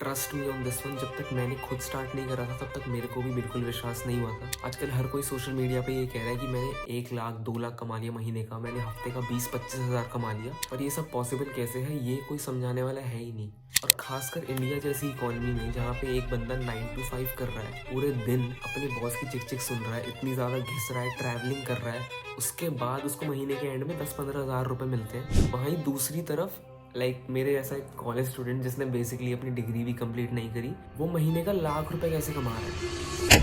Trust me on this one, जब तक मैंने खुद स्टार्ट नहीं करा था तब तक मेरे को भी बिल्कुल विश्वास नहीं हुआ था। आजकल हर कोई सोशल मीडिया पे ये कह रहा है कि मैंने 1 लाख 2 लाख कमा लिया महीने का, मैंने हफ्ते का 20-25 हज़ार कमा लिया। पर ये सब पॉसिबल कैसे है, ये कोई समझाने वाला है ही नहीं। और खासकर इंडिया जैसी इकोनॉमी में जहाँ पे एक बंदा 9 to 5 कर रहा है, पूरे दिन अपने बॉस की चिक चिक सुन रहा है, इतनी ज़्यादा घिस रहा है, ट्रैवलिंग कर रहा है, उसके बाद उसको महीने के एंड में 10-15 हज़ार रुपये मिलते हैं। वहीं दूसरी तरफ मेरे जैसा एक कॉलेज स्टूडेंट जिसने बेसिकली अपनी डिग्री भी कंप्लीट नहीं करी, वो महीने का लाख रुपए कैसे कमा रहा है।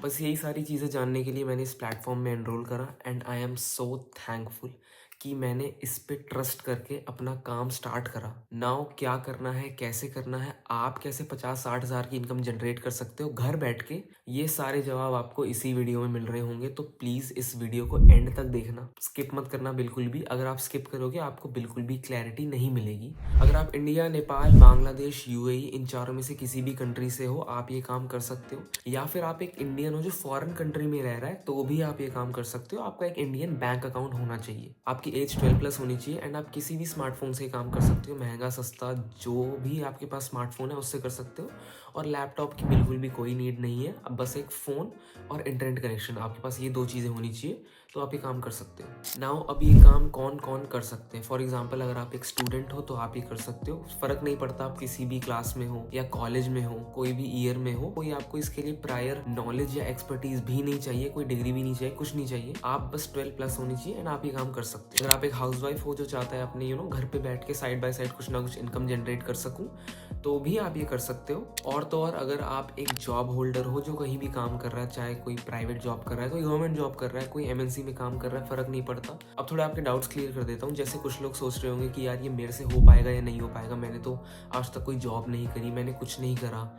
बस यही सारी चीज़ें जानने के लिए मैंने इस प्लेटफॉर्म में एनरोल करा and I am so thankful कि मैंने इस पे ट्रस्ट करके अपना काम स्टार्ट करा। नाउ क्या करना है, कैसे करना है, आप कैसे 50-60 हज़ार की इनकम जनरेट कर सकते हो घर बैठ के, ये सारे जवाब आपको इसी वीडियो में मिल रहे होंगे। तो प्लीज़ इस वीडियो को एंड तक देखना, स्किप मत करना बिल्कुल भी। अगर आप स्किप करोगे आपको बिल्कुल भी क्लैरिटी नहीं मिलेगी। अगर आप इंडिया, नेपाल, बांग्लादेश, यूएई इन चारों में से किसी भी कंट्री से हो, आप ये काम कर सकते हो। या फिर आप एक इंडियन हो जो फॉरेन कंट्री में रह रहा है, तो भी आप ये काम कर सकते हो। आपका एक इंडियन बैंक अकाउंट होना चाहिए, आपकी एज 12+ होनी चाहिए एंड आप किसी भी स्मार्टफोन से काम कर सकते हो। महंगा सस्ता जो भी आपके पास स्मार्टफोन है उससे कर सकते हो। और लैपटॉप की बिल्कुल भी कोई नीड नहीं है, अब बस एक फ़ोन और इंटरनेट कनेक्शन, आपके पास ये 2 चीज़ें होनी चाहिए, तो आप ये काम कर सकते हो। नाउ अब ये काम कौन कौन कर सकते हैं। फॉर एग्जाम्पल अगर आप एक स्टूडेंट हो तो आप ये कर सकते हो, फ़र्क नहीं पड़ता आप किसी भी क्लास में हो या कॉलेज में हो, कोई भी ईयर में हो, कोई आपको इसके लिए प्रायर नॉलेज या एक्सपर्टीज भी नहीं चाहिए, कोई डिग्री भी नहीं चाहिए, कुछ नहीं चाहिए, आप बस 12+ होनी चाहिए एंड आप ये काम कर सकते हो। अगर आप एक हाउसवाइफ हो जो चाहता है अपने घर पे बैठ के साइड बाय साइड कुछ ना कुछ इनकम जनरेट कर सकूं, तो भी आप ये कर सकते हो। और तो और अगर आप एक जॉब होल्डर हो जो कहीं भी काम कर रहा है, चाहे कोई प्राइवेट जॉब कर रहा है, कोई गवर्नमेंट जॉब कर रहा है, कोई एमएनसी में काम कर रहा है, फर्क नहीं पड़ता। अब थोड़े आपके डाउट्स क्लियर कर देता हूँ। जैसे कुछ लोग सोच रहे होंगे कि यार ये मेरे से हो पाएगा या नहीं हो पाएगा, मैंने तो आज तक कोई जॉब नहीं करी, मैंने कुछ नहीं करा,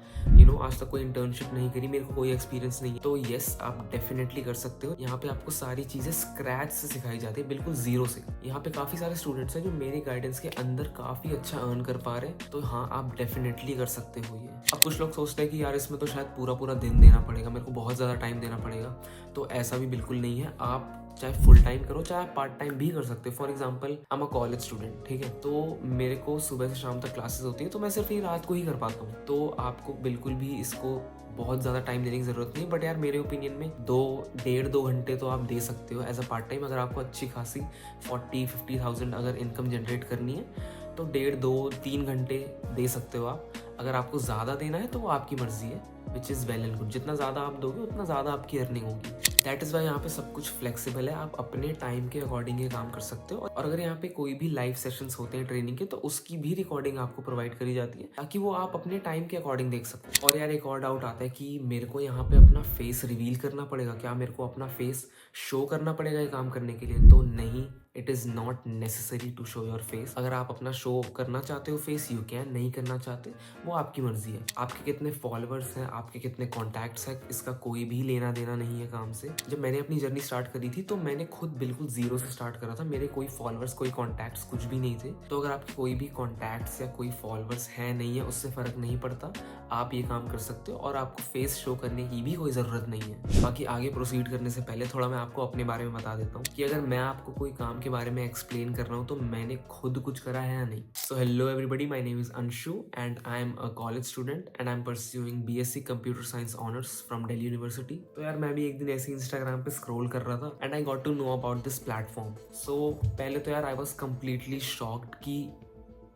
आज तक कोई इंटर्नशिप नहीं करी, मेरे को कोई एक्सपीरियंस नहीं है। तो यस, आप डेफिनेटली कर सकते हो। यहाँ पे आपको सारी चीज़ें स्क्रैच से सिखाई जाती है, बिल्कुल जीरो से। यहाँ पे काफ़ी सारे स्टूडेंट्स हैं जो मेरे गाइडेंस के अंदर काफ़ी अच्छा अर्न कर पा रहे हैं, तो हाँ, आप डेफिनेटली कर सकते हो ये। अब कुछ लोग सोचते हैं कि यार इसमें तो शायद पूरा पूरा दिन देना पड़ेगा, मेरे को बहुत ज़्यादा टाइम देना पड़ेगा, तो ऐसा भी बिल्कुल नहीं है। आप चाहे फुल टाइम करो, चाहे आप पार्ट टाइम भी कर सकते हो। For example I am a college student, ठीक है, तो मेरे को सुबह से शाम तक क्लासेस होती है, तो मैं सिर्फ ये रात को ही कर पाता हूँ। तो आपको बिल्कुल भी इसको बहुत ज़्यादा टाइम देने की ज़रूरत नहीं है, बट यार मेरे ओपिनियन में 2 घंटे तो आप दे सकते हो एज अ पार्ट टाइम। अगर आपको अच्छी खासी 40-50,000 अगर इनकम जनरेट करनी है तो 1.5-2-3 घंटे दे सकते हो आप। अगर आपको ज़्यादा देना है तो वो आपकी मर्जी है, which is well and good. जितना ज़्यादा आप दोगे उतना ज़्यादा आपकी अर्निंग होगी। दैट इज़ वाई यहाँ पे सब कुछ फ्लेक्सिबल है, आप अपने टाइम के अकॉर्डिंग ये काम कर सकते हो। और अगर यहाँ पे कोई भी लाइव सेशंस होते हैं ट्रेनिंग के, तो उसकी भी रिकॉर्डिंग आपको प्रोवाइड करी जाती है ताकि वो आप अपने टाइम के अकॉर्डिंग देख सको। और यार एक और डाउट आता है कि मेरे को यहाँ पे अपना फेस रिवील करना पड़ेगा क्या, मेरे को अपना फेस शो करना पड़ेगा ये काम करने के लिए? तो नहीं, it is not necessary to show your face. अगर आप अपना शो करना चाहते हो फेस, यू कैन, नहीं करना चाहते वो आपकी मर्जी है। आपके कितने फॉलोअर्स हैं, आपके कितने कॉन्टैक्ट्स हैं, इसका कोई भी लेना देना नहीं है काम से। जब मैंने अपनी जर्नी स्टार्ट करी थी तो मैंने खुद बिल्कुल जीरो से स्टार्ट करा था, मेरे कोई फॉलोअर्स, कोई कॉन्टैक्ट्स कुछ भी नहीं थे। तो अगर आपके कोई भी कॉन्टैक्ट्स या कोई फॉलोअर्स है नहीं है, उससे फ़र्क नहीं पड़ता, आप ये काम कर सकते हो और आपको फेस शो करने की भी कोई ज़रूरत नहीं है। बाकी आगे प्रोसीड करने से पहले थोड़ा मैं आपको अपने बारे में बता देता हूँ कि अगर मैं आपको कोई काम के बारे में एक्सप्लेन कर रहा हूँ तो मैंने खुद कुछ करा है या नहीं। So hello everybody, my name is Anshu and I am a college student and I M pursuing BSc computer science honours from Delhi university. तो यार मैं भी एक दिन ऐसे इंस्टाग्राम पे स्क्रॉल कर रहा था and I got to know about this platform. So पहले तो यार आई वॉज कम्प्लीटली शॉक्ड कि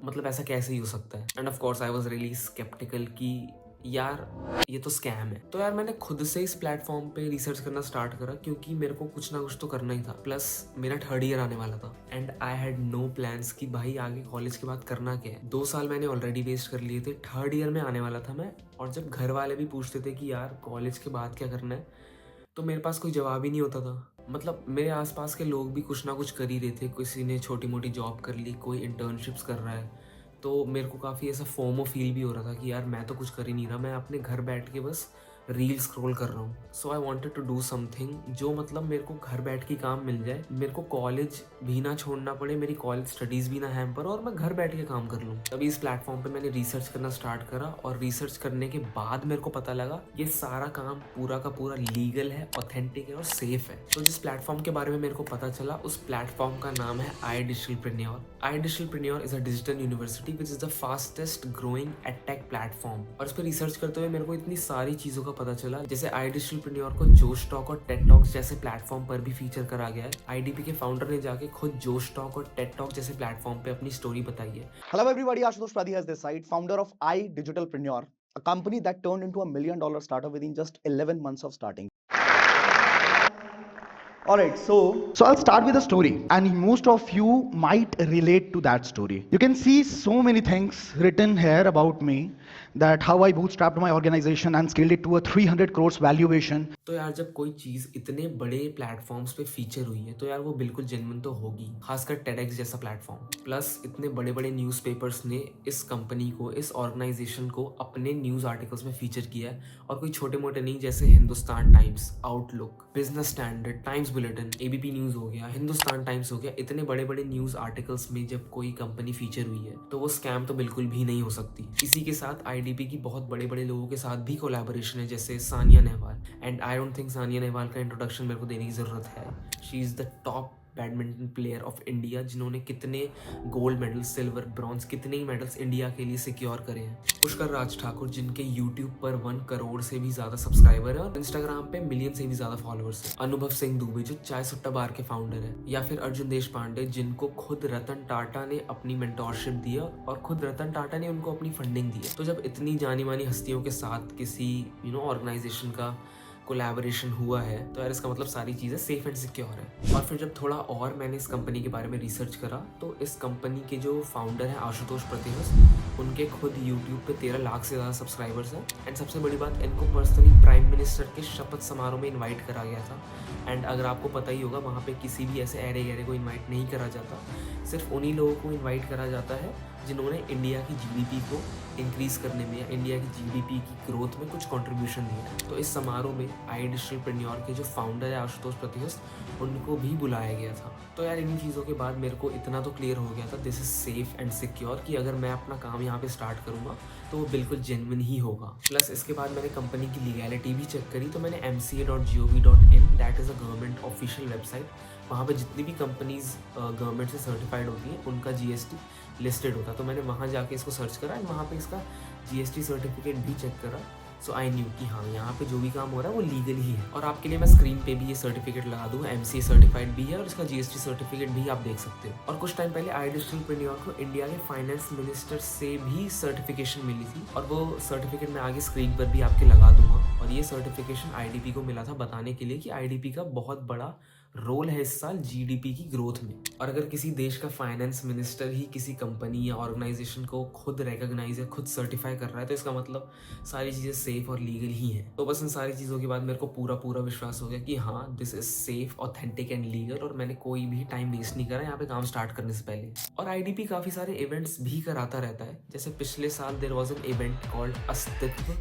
मतलब ऐसा कैसे ही हो सकता है। And of course I was really sceptical कि यार ये तो स्कैम है। तो यार मैंने खुद से इस प्लेटफॉर्म पे रिसर्च करना स्टार्ट करा क्योंकि मेरे को कुछ ना कुछ तो करना ही था। प्लस मेरा 3rd ईयर आने वाला था and I had no plans कि भाई आगे कॉलेज के बाद करना क्या है। 2 साल मैंने ऑलरेडी वेस्ट कर लिए थे, 3rd ईयर में आने वाला था मैं। और जब घर वाले भी पूछते थे कि यार कॉलेज के बाद क्या करना है, तो मेरे पास कोई जवाब ही नहीं होता था। मतलब मेरे आसपास के लोग भी कुछ ना कुछ कर ही रहे थे, किसी ने छोटी मोटी जॉब कर ली, कोई इंटर्नशिप्स कर रहा है। तो मेरे को काफ़ी ऐसा फोमो फील भी हो रहा था कि यार मैं तो कुछ कर ही नहीं रहा, मैं अपने घर बैठ के बस रील स्क्रॉल कर रहा हूँ। So I wanted to do something जो मतलब मेरे को घर बैठ के काम मिल जाए, मेरे को कॉलेज भी ना छोड़ना पड़े, मेरी कॉलेज स्टडीज़ भी ना हैम्पर, और मैं घर बैठ के काम कर लूँ। तभी इस प्लेटफॉर्म पे मैंने रिसर्च करना स्टार्ट करा, और रिसर्च करने के बाद मेरे को पता लगा ये सारा काम पूरा का पूरा लीगल है, ऑथेंटिक है और सेफ है। तो जिस प्लेटफॉर्म के बारे में मेरे को पता चला, उस प्लेटफॉर्म का नाम है iDigitalpreneur। iDigitalpreneur is a digital university which is the fastest growing edtech platform. और इस पर रिसर्च करते हुए मेरे को इतनी सारी चीज़ों का पता चला, जैसे iDigitalpreneur को जोश टॉक और टेड टॉक्स जैसे प्लेटफॉर्म पर भी फीचर करा गया है। आईडीपी के फाउंडर ने जाके खुद जोश टॉक और टेड टॉक जैसे प्लेटफॉर्म पे अपनी स्टोरी बताई है। Hello everybody, Ashutosh Pradhi has this side, founder of iDigitalpreneur, a company that turned into $1 million startup within just 11 months of starting. Alright, so I'll start with a story, and most of you might relate to that story. You can see so many things written here about me, that how I bootstrapped my organization and scaled it to a 300 crores valuation. तो यार जब कोई चीज़ इतने बड़े platforms pay feature हुई है तो यार वो बिल्कुल जेन्युइन तो होगी, खासकर टेडेक्स जैसा प्लेटफॉर्म। प्लस इतने बड़े बड़े न्यूज़पेपर्स ने इस कंपनी को, इस ऑर्गेनाइजेशन को अपने न्यूज़ आर्टिकल्स में फीचर किया है, और कोई छोटे मोटे नहीं, जैसे Hindustan times, outlook, business standard, times bulletin, ABP news हो गया, हिंदुस्तान टाइम्स हो गया। इतने बड़े बड़े न्यूज़ आर्टिकल्स में जब कोई कंपनी फीचर हुई है तो वो स्कैम तो बिल्कुल भी नहीं हो सकती। इसी के साथ आईडीपी की बहुत बड़े बड़े लोगों के साथ भी कोलैबोरेशन है, जैसे Sania Nehwal. And I don't think Sania Nehwal का इंट्रोडक्शन मेरे को देने की ज़रूरत है। She is the top badminton player of India, जिन्होंने कितने गोल्ड मेडल, सिल्वर, ब्रॉन्ज, कितने ही मेडल्स इंडिया के लिए सिक्योर करे हैं। पुष्कर राज ठाकुर, जिनके यूट्यूब पर 1 करोड़ से भी ज़्यादा सब्सक्राइबर है और इंस्टाग्राम पे मिलियन से भी ज़्यादा फॉलोअर्स है। अनुभव सिंह दुबे, जो चाय सुट्टा बार के फाउंडर है। या फिर अर्जुन देश पांडे, जिनको खुद रतन टाटा ने अपनी मेंटोरशिप दी और खुद रतन टाटा ने उनको अपनी फंडिंग दी है। तो जब इतनी जानी मानी हस्तियों के साथ किसी ऑर्गेनाइजेशन का कोलैबोरेशन हुआ है तो यार इसका मतलब सारी चीज़ें सेफ एंड सिक्योर है। और फिर जब थोड़ा और मैंने इस कंपनी के बारे में रिसर्च करा तो इस कंपनी के जो फाउंडर हैं आशुतोष प्रतिहस, उनके खुद यूट्यूब पे 13 लाख से ज़्यादा सब्सक्राइबर्स हैं। एंड सबसे बड़ी बात, इनको पर्सनली प्राइम मिनिस्टर के शपथ समारोह में इन्वाइट करा गया था। एंड अगर आपको पता ही होगा, वहाँ पे किसी भी ऐसे ऐरे गहरे को इन्वाइट नहीं करा जाता, सिर्फ उन्हीं लोगों को इन्वाइट करा जाता है जिन्होंने इंडिया की जीडीपी को इंक्रीज़ करने में या इंडिया की जीडीपी की ग्रोथ में कुछ कंट्रीब्यूशन दिया। तो इस समारोह में iDigitalpreneur के जो फाउंडर है आशुतोष प्रतिहस, उनको भी बुलाया गया था। तो यार इन्हीं चीज़ों के बाद मेरे को इतना तो क्लियर हो गया था, this is safe and secure, कि अगर मैं अपना काम यहाँ पे स्टार्ट करूँगा तो वो बिल्कुल जेन्युइन ही होगा। प्लस इसके बाद मैंने कंपनी की लीगैलिटी भी चेक करी, तो मैंने mca.gov.in, that is a government official website, वहाँ पे जितनी भी कंपनीज गवर्नमेंट से सर्टिफाइड होती हैं उनका जीएसटी लिस्टेड होता है। तो मैंने वहाँ जाके इसको सर्च करा एंड वहाँ पे इसका जीएसटी सर्टिफिकेट भी चेक करा। सो आई न्यू कि हाँ, यहाँ पे जो भी काम हो रहा है वो लीगल ही है। और आपके लिए मैं स्क्रीन पे भी ये सर्टिफिकेट लगा दूँगा, एमसीए सर्टिफाइड भी है और इसका जीएसटी सर्टिफिकेट भी आप देख सकते हो। और कुछ टाइम पहले iDigitalpreneur को इंडिया के फाइनेंस मिनिस्टर से भी सर्टिफिकेशन मिली थी, और वो सर्टिफिकेट मैं आगे स्क्रीन पर भी आपके लगा दूंगा। और ये सर्टिफिकेशन आईडीपी को मिला था बताने के लिए कि आईडीपी का बहुत बड़ा रोल है इस साल जीडीपी की ग्रोथ में। और अगर किसी देश का फाइनेंस मिनिस्टर ही किसी कंपनी या ऑर्गेनाइजेशन को खुद रिकॉग्नाइज या खुद सर्टिफाई कर रहा है तो इसका मतलब सारी चीज़ें सेफ और लीगल ही हैं। तो बस इन सारी चीज़ों के बाद मेरे को पूरा विश्वास हो गया कि हाँ, this is safe, authentic and legal, और मैंने कोई भी टाइम वेस्ट नहीं करा यहाँ पे काम स्टार्ट करने से पहले। और आईडीपी काफ़ी सारे इवेंट्स भी कराता रहता है, जैसे पिछले साल there was an event called Astitva.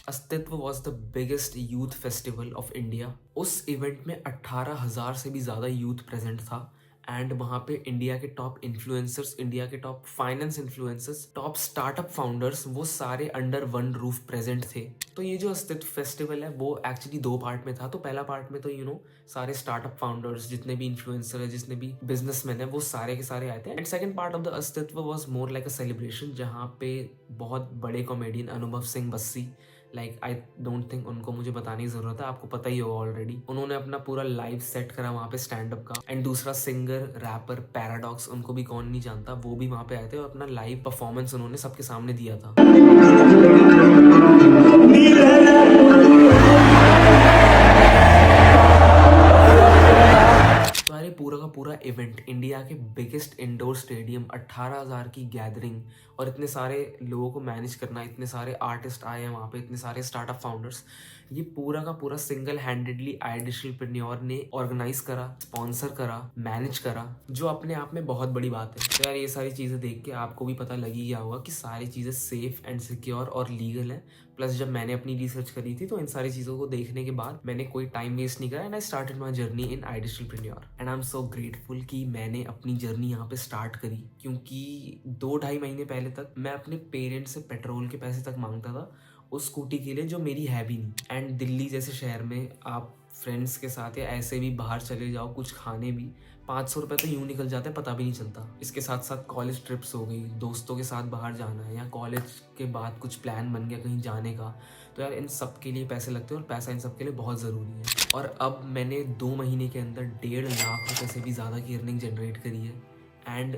Astitva was the biggest youth festival of India. उस इवेंट में 18,000 से भी ज़्यादा यूथ प्रेजेंट था। एंड वहाँ पे इंडिया के टॉप इन्फ्लुएंसर्स, इंडिया के top finance influencers, top startup founders, वो सारे अंडर वन रूफ प्रेजेंट थे। तो ये जो अस्तित्व फेस्टिवल है वो एक्चुअली 2 पार्ट में था। तो पहला पार्ट में तो सारे स्टार्टअप फाउंडर्स, जितने भी इन्फ्लुएंसर है, जितने भी बिजनेसमैन है, वो सारे के सारे आए थे। And second part of the Astitva was more like a celebration, जहाँ पे बहुत बड़े comedian Anubhav Singh Bassi, like I don't think उनको मुझे बताने की ज़रूरत है, आपको पता ही होगा ऑलरेडी, उन्होंने अपना पूरा लाइव सेट करा वहाँ पे स्टैंड अप का। एंड दूसरा सिंगर रैपर पैराडॉक्स, उनको भी कौन नहीं जानता, वो भी वहाँ पे आए थे और अपना लाइव परफॉर्मेंस उन्होंने सबके सामने दिया था। तो यार ये पूरा का पूरा इवेंट, इंडिया के बिगेस्ट इंडोर स्टेडियम, 18,000 की गैदरिंग, और इतने सारे लोगों को मैनेज करना, इतने सारे आर्टिस्ट आए हैं वहाँ पे, इतने सारे स्टार्टअप फाउंडर्स, ये पूरा का पूरा सिंगल हैंडेडली आइडियलप्रेन्योर ने ऑर्गेनाइज करा, स्पॉन्सर करा, मैनेज करा, जो अपने आप में बहुत बड़ी बात है। तो यार ये सारी चीज़ें देख के आपको भी पता लगी गया होगा कि सारी चीज़ें सेफ एंड सिक्योर और लीगल है। प्लस जब मैंने अपनी रिसर्च करी थी तो इन सारी चीज़ों को देखने के बाद मैंने कोई टाइम वेस्ट नहीं करा and I started my journey in Idealpreneur and I am so grateful कि मैंने अपनी जर्नी यहाँ पे स्टार्ट करी, क्योंकि 2-2.5 महीने पहले तक मैं अपने पेरेंट्स से पेट्रोल के पैसे तक मांगता था उस स्कूटी के लिए जो मेरी है भी नहीं। एंड दिल्ली जैसे शहर में आप फ्रेंड्स के साथ या ऐसे भी बाहर चले जाओ कुछ खाने भी 500 रुपये तो यूँ निकल जाते हैं, पता भी नहीं चलता। इसके साथ साथ कॉलेज ट्रिप्स हो गई, दोस्तों के साथ बाहर जाना है या कॉलेज के बाद कुछ प्लान बन गया कहीं जाने का, तो यार इन सब के लिए पैसे लगते हैं और पैसा इन सब के लिए बहुत ज़रूरी है। और अब मैंने 2 महीने के अंदर 1.5 लाख रुपये से भी ज़्यादा की अर्निंग जनरेट करी है। एंड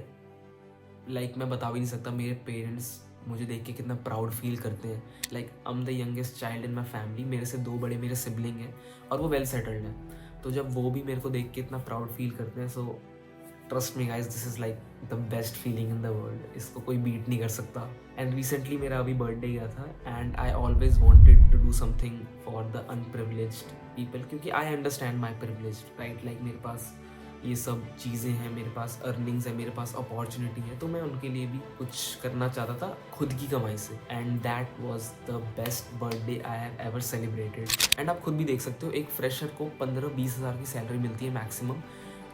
मैं बता भी नहीं सकता मेरे पेरेंट्स मुझे देख के कितना प्राउड फील करते हैं। I am the youngest child in my family, मेरे से 2 बड़े मेरे सिबलिंग हैं और वो वेल सेटल्ड हैं। तो जब वो भी मेरे को देख के इतना प्राउड फील करते हैं, so trust me guys, this is the best feeling in the world. इसको कोई बीट नहीं कर सकता। एंड रिसेंटली मेरा अभी बर्थडे गया था and I always wanted to do something for the underprivileged people, क्योंकि I understand my privileged right. मेरे पास ये सब चीज़ें हैं, मेरे पास अर्निंग्स है, मेरे पास अपॉर्चुनिटी है, तो मैं उनके लिए भी कुछ करना चाहता था खुद की कमाई से। And that was the best birthday I have ever celebrated. And आप खुद भी देख सकते हो, एक फ्रेशर को 15-20 हज़ार की सैलरी मिलती है मैक्सिमम,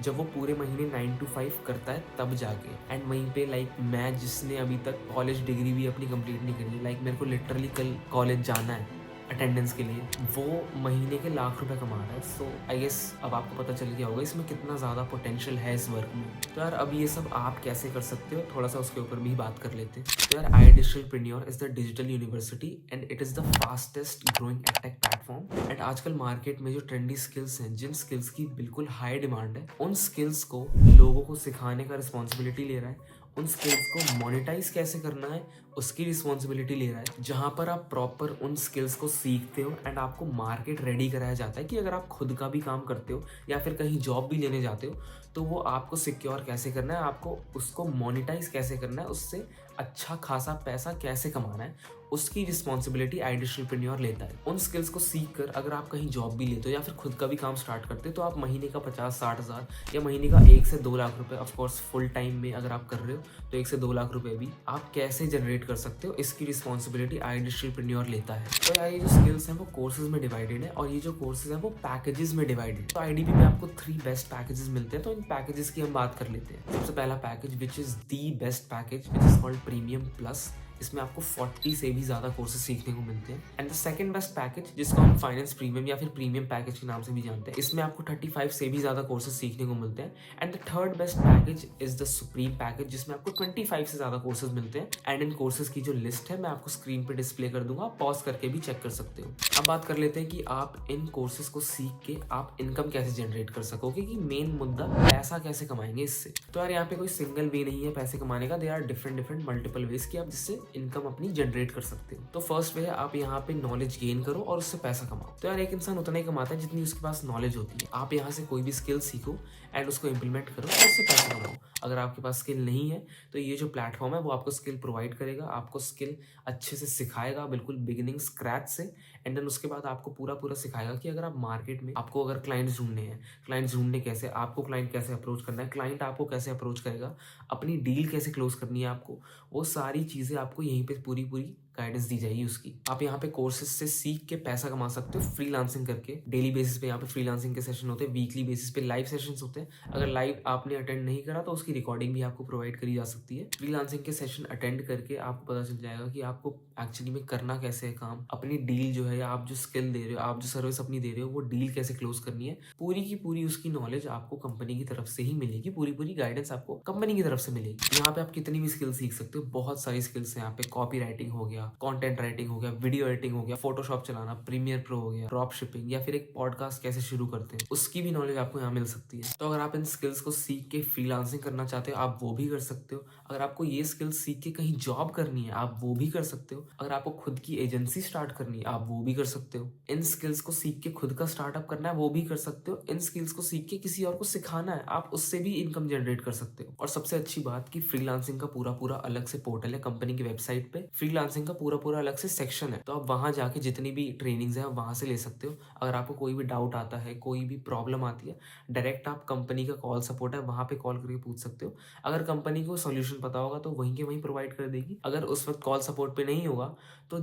जब वो पूरे महीने 9 to 5 करता है तब जाके। एंड वहीं पे मैं जिसने अभी तक कॉलेज डिग्री भी अपनी कंप्लीट नहीं करी, मेरे को लिटरली कल कॉलेज जाना है अटेंडेंस के लिए, वो महीने के लाख रुपए कमा रहा है। सो आई गेस अब आपको पता चल गया होगा इसमें कितना ज़्यादा पोटेंशियल है इस वर्क में। तो यार अब ये सब आप कैसे कर सकते हो, थोड़ा सा उसके ऊपर भी बात कर लेते हैं। तो यार Idealpreneur is the digital university and it is the fastest growing edtech platform. And आजकल मार्केट में जो ट्रेंडी स्किल्स हैं, जिन स्किल्स की बिल्कुल हाई डिमांड है, उन स्किल्स को लोगों को सिखाने का रिस्पॉन्सिबिलिटी ले रहा है। उन स्किल्स को मोनेटाइज कैसे करना है उसकी रिस्पॉन्सिबिलिटी ले रहा है। जहाँ पर आप प्रॉपर उन स्किल्स को सीखते हो एंड आपको मार्केट रेडी कराया जाता है कि अगर आप खुद का भी काम करते हो या फिर कहीं जॉब भी लेने जाते हो तो वो आपको सिक्योर कैसे करना है, आपको उसको मोनेटाइज कैसे करना है, उससे अच्छा खासा पैसा कैसे कमाना है, उसकी रिस्पॉन्सिबिलिटी आइडियलप्रेन्योर लेता है। उन स्किल्स को सीख कर अगर आप कहीं जॉब भी लेते हो या फिर खुद का भी काम स्टार्ट करते हो तो आप महीने का 50-60 हज़ार या महीने का 1 से 2 लाख रुपए, ऑफकोर्स फुल टाइम में अगर आप कर रहे हो तो 1 से 2 लाख रुपए भी आप कैसे जनरेट कर सकते हो, इसकी रिस्पॉन्सिबिलिटी आइडियलप्रेन्योर लेता है। तो यार ये जो स्किल्स हैं वो कोर्सेज में डिवाइडेड है और ये जो कोर्सेज हैं वो पैकेजेस में डिवाइडेड। तो आईडीपी में आपको 3 बेस्ट पैकेजेस मिलते हैं, तो इन पैकेजेस की हम बात कर लेते हैं। सबसे पहला package which is the best package which is called premium plus, इसमें आपको 40 से भी ज़्यादा कोर्सेज सीखने को मिलते हैं। And the second best package जिसको हम फाइनेंस प्रीमियम या फिर प्रीमियम पैकेज के नाम से भी जानते हैं, इसमें आपको 35 से भी ज़्यादा कोर्सेज सीखने को मिलते हैं। And the third best package is the supreme package जिसमें आपको 25 से ज़्यादा कोर्सेज मिलते हैं। एंड इन कोर्सेज की जो लिस्ट है मैं आपको स्क्रीन पर डिस्प्ले कर दूंगा, आप पॉज करके भी चेक कर सकते हो। अब बात कर लेते हैं कि आप इन कोर्सेज को सीख के आप इनकम कैसे जनरेट कर सकोगे, कि मेन मुद्दा पैसा कैसे कमाएंगे इससे। तो यार यहाँ पे कोई सिंगल वे नहीं है पैसे कमाने का, they are different multiple ways कि आप जिससे इनकम अपनी जनरेट कर सकते हो। तो फर्स्ट वे है आप यहाँ पे नॉलेज गेन करो और उससे पैसा कमाओ। तो यार एक इंसान उतना ही कमाता है जितनी उसके पास नॉलेज होती है। आप यहाँ से कोई भी स्किल सीखो एंड उसको इम्प्लीमेंट करो और उससे पैसा कमाओ। अगर आपके पास स्किल नहीं है तो ये जो प्लेटफॉर्म है वो आपको स्किल प्रोवाइड करेगा, आपको स्किल अच्छे से सिखाएगा बिल्कुल बिगिनिंग स्क्रैच से। एंड देन उसके बाद आपको पूरा सिखाएगा कि अगर आप मार्केट में आपको अगर क्लाइंट्स ढूंढने हैं, क्लाइंट्स ढूंढने कैसे, आपको क्लाइंट कैसे अप्रोच करना है, क्लाइंट आपको कैसे अप्रोच करेगा, अपनी डील कैसे क्लोज करनी है आपको, वो सारी चीज़ें आपको यहीं पे पूरी गाइडेंस दी जाएगी उसकी। आप यहाँ पे कोर्सेज से सीख के पैसा कमा सकते हो फ्रीलांसिंग करके। डेली बेसिस पे यहाँ पे फ्रीलांसिंग के सेशन होते हैं, वीकली बेसिस पे लाइव सेशंस होते हैं। अगर लाइव आपने अटेंड नहीं करा तो उसकी रिकॉर्डिंग भी आपको प्रोवाइड करी जा सकती है। फ्रीलांसिंग के सेशन अटेंड करके आपको पता चल जाएगा कि आपको एक्चुअली में करना कैसे है काम, अपनी डील जो है या आप जो स्किल दे रहे हो, आप जो सर्विस अपनी दे रहे हो, वो डील कैसे क्लोज करनी है, पूरी की पूरी उसकी नॉलेज आपको कंपनी की तरफ से ही मिलेगी, पूरी गाइडेंस आपको कंपनी की तरफ से मिलेगी। यहाँ पे आप कितनी भी स्किल सीख सकते हो, बहुत सारी स्किल्स हैं यहाँ पे। कॉपी राइटिंग हो गया, कॉन्टेंट राइटिंग हो गया, वीडियो एडिटिंग हो गया, फोटोशॉप चलाना, प्रीमियर प्रो हो गया, ड्रॉप शिपिंग या फिर एक पॉडकास्ट कैसे शुरू करते हैं, उसकी भी नॉलेज आपको यहाँ मिल सकती है। तो अगर आप इन स्किल्स को सीख के फ्रीलांसिंग करना चाहते हो आप वो भी कर सकते हो। अगर आपको ये स्किल्स सीख के कहीं जॉब करनी है आप वो भी कर सकते हो। अगर आपको खुद की एजेंसी स्टार्ट करनी है आप वो भी कर सकते हो। इन स्किल्स को सीख के खुद का स्टार्टअप करना है वो भी कर सकते हो। इन स्किल्स को सीख के किसी और को सिखाना है आप उससे भी इनकम जनरेट कर सकते हो। और सबसे अच्छी बात कि फ्रीलांसिंग का पूरा अलग से पोर्टल है कंपनी की वेबसाइट पे। फ्रीलांसिंग का का पूरा अलग से सेक्शन है, तो आप वहाँ जाके जितनी भी ट्रेनिंग्स हैं आप वहाँ से ले सकते हो। अगर आपको कोई भी डाउट आता है, कोई भी प्रॉब्लम आती है, डायरेक्ट आप कंपनी का कॉल सपोर्ट है वहाँ पे कॉल करके पूछ सकते हो। अगर कंपनी को सॉल्यूशन पता होगा तो वहीं के वहीं प्रोवाइड कर देगी। अगर उस वक्त कॉल सपोर्ट पे नहीं होगा तो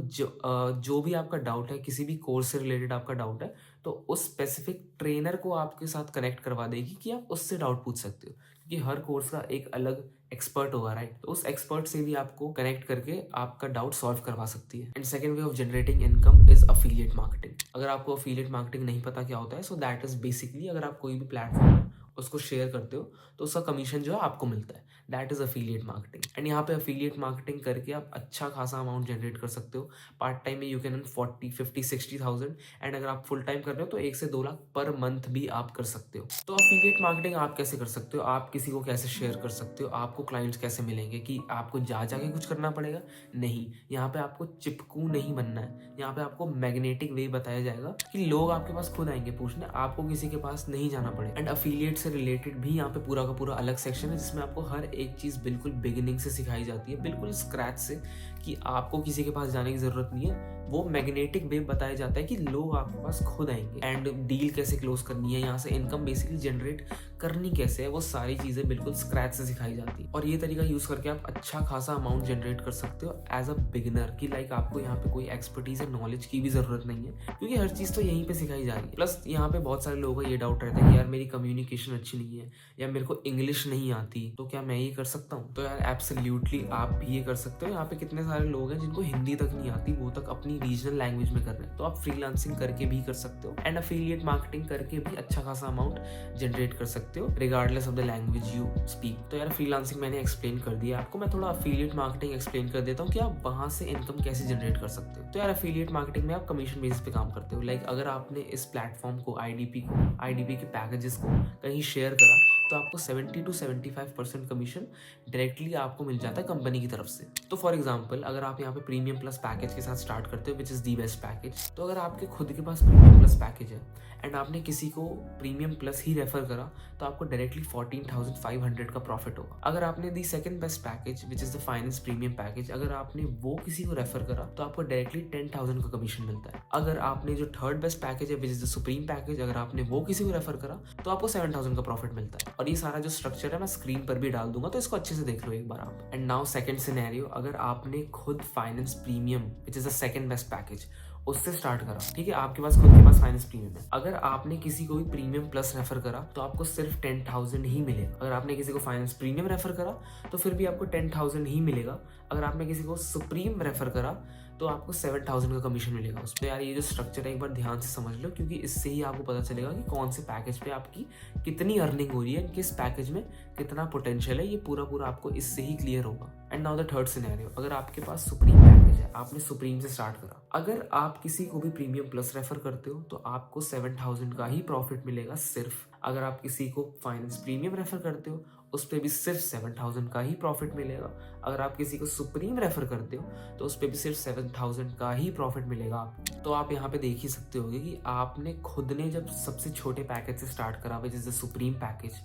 जो भी आपका डाउट है, किसी भी कोर्स से रिलेटेड आपका डाउट है, तो उस स्पेसिफिक ट्रेनर को आपके साथ कनेक्ट करवा देगी कि आप उससे डाउट पूछ सकते हो, क्योंकि हर कोर्स का एक अलग एक्सपर्ट होगा, राइट। तो उस एक्सपर्ट से भी आपको कनेक्ट करके आपका डाउट सॉल्व करवा सकती है। And second way of generating income is affiliate marketing. अगर आपको अफिलिएट मार्केटिंग नहीं पता क्या होता है, सो दैट इज बेसिकली अगर आप कोई भी प्लेटफॉर्म है उसको शेयर करते हो तो उसका कमीशन जो है आपको मिलता है, that is affiliate marketing. And यहाँ पे अफिलिएट मार्केटिंग करके आप अच्छा खासा अमाउंट जनरेट कर सकते हो। पार्ट टाइम में यू कैन 40, 50, 60,000 एंड अगर आप फुल टाइम कर रहे हो तो 1 से 2 लाख पर मंथ भी आप कर सकते हो। तो अफिलिएट मार्केटिंग आप कैसे कर सकते हो, आप किसी को कैसे शेयर कर सकते हो, आपको क्लाइंट्स कैसे मिलेंगे, कि आपको जाके कुछ करना पड़ेगा? नहीं, यहाँ पे आपको चिपकू नहीं बनना है। यहाँ पे आपको मैग्नेटिक वे बताया जाएगा कि लोग आपके पास खुद आएंगे पूछने, आपको किसी के पास नहीं जाना पड़ेगा। एंड अफिलिएट से रिलेटेड भी यहाँ पे पूरा का पूरा अलग सेक्शन है जिसमें आपको हर एक चीज बिल्कुल बिगिनिंग से सिखाई जाती है, बिल्कुल स्क्रैच से, कि आपको किसी के पास जाने की जरूरत नहीं है। वो मैग्नेटिक वेव बताया जाता है कि लोग आपके पास खुद आएंगे। एंड डील कैसे क्लोज करनी है, यहाँ से इनकम बेसिकली जनरेट करनी कैसे है, वो सारी चीजें बिल्कुल स्क्रैच से सिखाई जाती है। और ये तरीका यूज करके आप अच्छा खासा अमाउंट जनरेट कर सकते हो एज अ बिगिनर, कि लाइक आपको यहाँ पे कोई एक्सपर्टीज या नॉलेज की भी जरूरत नहीं है, क्योंकि हर चीज तो यहीं पे सिखाई जा रही है। प्लस यहाँ पे बहुत सारे लोगों का ये डाउट रहता है कि यार मेरी कम्युनिकेशन अच्छी नहीं है या मेरे को इंग्लिश नहीं आती, तो क्या मैं ये कर सकता हूँ? तो यार एब्सोल्युटली आप भी ये कर सकते हो। यहाँ पे कितने सारे लोग हैं जिनको हिंदी तक नहीं आती, वो तक अपनी रीजनल लैंग्वेज में कर रहे हैं, तो आप फ्रीलांसिंग करके भी कर सकते हो एंड अफिलिएट मार्केटिंग करके भी अच्छा खासा अमाउंट जनरेट कर सकते हो regardless of the language you speak. तो यार फ्रीलांसिंग मैंने एक्सप्लेन कर दिया आपको, मैं थोड़ा अफिलिएट मार्केटिंग एक्सप्लेन कर देता हूँ कि आप वहां से इनकम कैसे जनरेट कर सकते हो। तो यार अफिलिएट मार्केटिंग में आप कमीशन बेसिस पे काम करते हो। लाइक अगर आपने इस प्लेटफॉर्म को आईडीपी के पैकेजेस को कहीं शेयर करा तो आपको 70 to 75% कमीशन डायरेक्टली आपको मिल जाता है कंपनी की तरफ से। तो फॉर एग्जांपल अगर आप यहाँ पे प्रीमियम प्लस पैकेज के साथ स्टार्ट करते हो विच इज दी बेस्ट पैकेज, तो अगर आपके खुद के पास प्रीमियम प्लस पैकेज है एंड आपने किसी को प्रीमियम प्लस ही रेफर करा तो आपको डायरेक्टली 14,500 का प्रॉफिट होगा। अगर आपने the second best package which is the finance premium package, अगर आपने वो किसी को रेफर करा तो आपको डायरेक्टली 10,000 का कमीशन मिलता है। अगर आपने जो थर्ड बेस्ट पैकेज है which is the supreme package, अगर आपने वो किसी को रेफर करा तो आपको 7,000 का प्रॉफिट मिलता है। और ये सारा जो स्ट्रक्चर है मैं स्क्रीन पर भी डाल दूंगा, तो इसको अच्छे से देख लो एक बार आप। एंड नाउ सेकंड सिनेरियो, अगर आपने खुद finance premium which is the second best package उससे स्टार्ट करा, ठीक है, आपके पास खुद के पास फाइनेंस प्रीमियम है। अगर आपने किसी को भी प्रीमियम प्लस रेफर करा तो आपको सिर्फ 10,000 ही मिलेगा। अगर आपने किसी को फाइनेंस प्रीमियम रेफर करा तो फिर भी आपको 10,000 ही मिलेगा। अगर आपने किसी को सुप्रीम रेफर करा तो आपको 7,000 का कमीशन मिलेगा उस पर। यार ये जो स्ट्रक्चर है एक बार ध्यान से समझ लो, क्योंकि इससे ही आपको पता चलेगा कि कौन से पैकेज पे आपकी कितनी अर्निंग हो रही है, किस पैकेज में कितना पोटेंशियल है, ये पूरा आपको इससे ही क्लियर होगा। And now the third scenario, अगर आपके पास सुप्रीम पैकेज है, आपने सुप्रीम से स्टार्ट करा, अगर आप किसी को भी प्रीमियम प्लस रेफर करते हो तो आपको 7,000 का ही प्रॉफिट मिलेगा सिर्फ। अगर आप किसी को फाइनेंस प्रीमियम रेफर करते हो उस पर भी सिर्फ 7,000 का ही प्रॉफिट मिलेगा। अगर आप किसी को सुप्रीम रेफर करते हो तो उस पर भी सिर्फ 7,000 का ही प्रॉफिट मिलेगा आपको। तो आप यहाँ पे देख ही सकते होगे कि आपने खुद ने जब सबसे छोटे पैकेज से स्टार्ट करा which is the supreme package,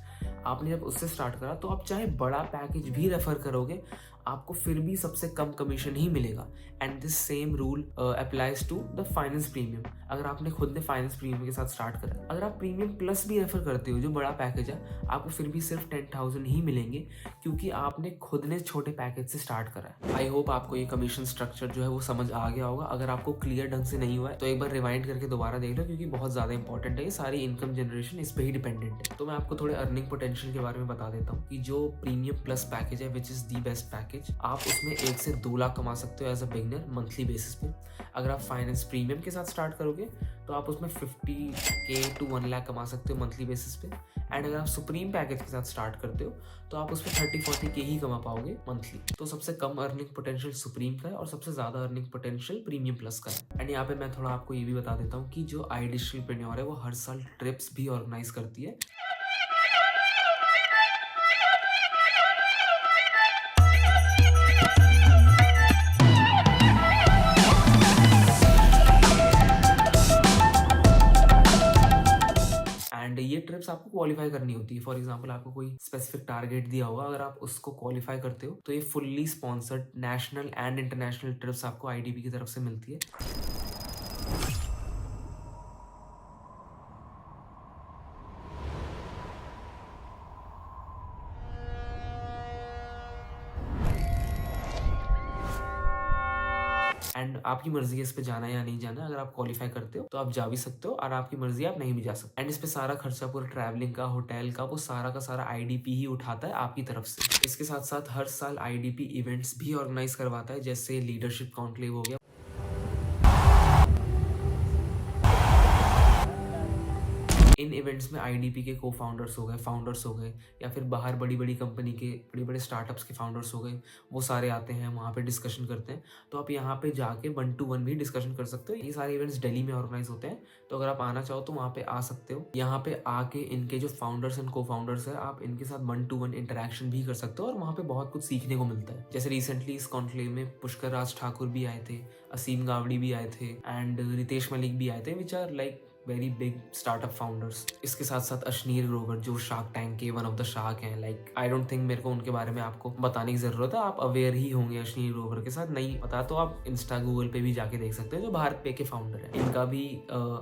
आपने जब उससे स्टार्ट करा तो आप चाहे बड़ा पैकेज भी रेफर करोगे आपको फिर भी सबसे कम कमीशन ही मिलेगा। And this same rule applies to the finance premium. अगर आपने खुद ने फाइनेंस प्रीमियम के साथ स्टार्ट करा, अगर आप प्रीमियम प्लस भी रेफर करते हो जो बड़ा पैकेज है, आपको फिर भी सिर्फ 10,000 ही मिलेंगे, क्योंकि आपने खुद ने छोटे पैकेज से स्टार्ट करा है। आई होप आपको ये कमीशन स्ट्रक्चर जो है वो समझ आ गया होगा। अगर आपको क्लियर ढंग से नहीं हुआ है तो एक बार रिवाइंड करके दोबारा देख लो, क्योंकि बहुत ज्यादा इंपॉर्टेंट है। ये सारी इनकम जनरेशन इस पे ही डिपेंडेंट है। तो मैं आपको थोड़े अर्निंग पोटेंशियल के बारे में बता देता हूँ कि जो प्रीमियम प्लस पैकेज है which is the best package, आप उसमें 1 से 2 लाख कमा सकते हो as a beginner monthly basis पे। अगर आप फाइनेंस प्रीमियम के साथ स्टार्ट करोगे तो आप उसमें 50K to 1 लाख कमा सकते हो मंथली बेसिस पे। एंड अगर आप सुप्रीम पैकेज के साथ स्टार्ट करते हो तो आप उसमें 30-40K ही कमा पाओगे मंथली। तो सबसे कम अर्निंग पोटेंशियल सुप्रीम का है और सबसे ज्यादा अर्निंग पोटेंशियल प्रीमियम प्लस का है। एंड यहाँ पे मैं थोड़ा आपको ये भी बता देता हूँ कि जो आई डिजिटलप्रेन्योर है वो हर साल ट्रिप्स भी ऑर्गेनाइज करती है। ये ट्रिप्स आपको क्वालिफाई करनी होती है। फॉर एग्जाम्पल आपको कोई स्पेसिफिक टारगेट दिया होगा, अगर आप उसको क्वालिफाई करते हो तो ये fully sponsored national and international trips आपको आईडीपी की तरफ से मिलती है। एंड आपकी मर्जी है इस पे जाना है या नहीं जाना। अगर आप क्वालिफाई करते हो तो आप जा भी सकते हो, और आपकी मर्जी है आप नहीं भी जा सकते। एंड इस पे सारा खर्चा पूरा ट्रैवलिंग का, होटल का, वो सारा का सारा आईडीपी ही उठाता है आपकी तरफ से। इसके साथ साथ हर साल आईडीपी इवेंट्स भी ऑर्गेनाइज करवाता है, जैसे लीडरशिप कॉन्क्लेव हो गया। इन इवेंट्स में आईडीपी के को फाउंडर्स हो गए, फाउंडर्स हो गए, या फिर बाहर बड़ी बड़ी कंपनी के, बड़ी बड़े स्टार्टअप्स के फाउंडर्स हो गए, वो सारे आते हैं वहाँ पे डिस्कशन करते हैं। तो आप यहाँ पे जाके 1-to-1 भी डिस्कशन कर सकते हो। ये सारे इवेंट्स दिल्ली में ऑर्गेनाइज होते हैं, तो अगर आप आना चाहो तो वहाँ पे आ सकते हो। यहाँ पे आके इनके जो फाउंडर्स एंड को फाउंडर्स है, आप इनके साथ 1-to-1 इंटरेक्शन भी कर सकते हो, और वहाँ पे बहुत कुछ सीखने को मिलता है। जैसे रिसेंटली इस कॉन्क्लेव में पुष्कर राज ठाकुर भी आए थे, असीम गावड़ी भी आए थे, एंड रितेश मलिक भी आए थे, which are like very big startup founders. इसके साथ साथ अश्नीर ग्रोवर जो शार्क टैंक के वन ऑफ द शार्क हैं, लाइक आई डोंट थिंक मेरे को उनके बारे में आपको बताने की जरूरत है, आप अवेयर ही होंगे अश्नीर ग्रोवर के साथ। नहीं पता तो आप इंस्टा गूगल पे भी जाके देख सकते हो, जो भारत पे के फाउंडर है। इनका भी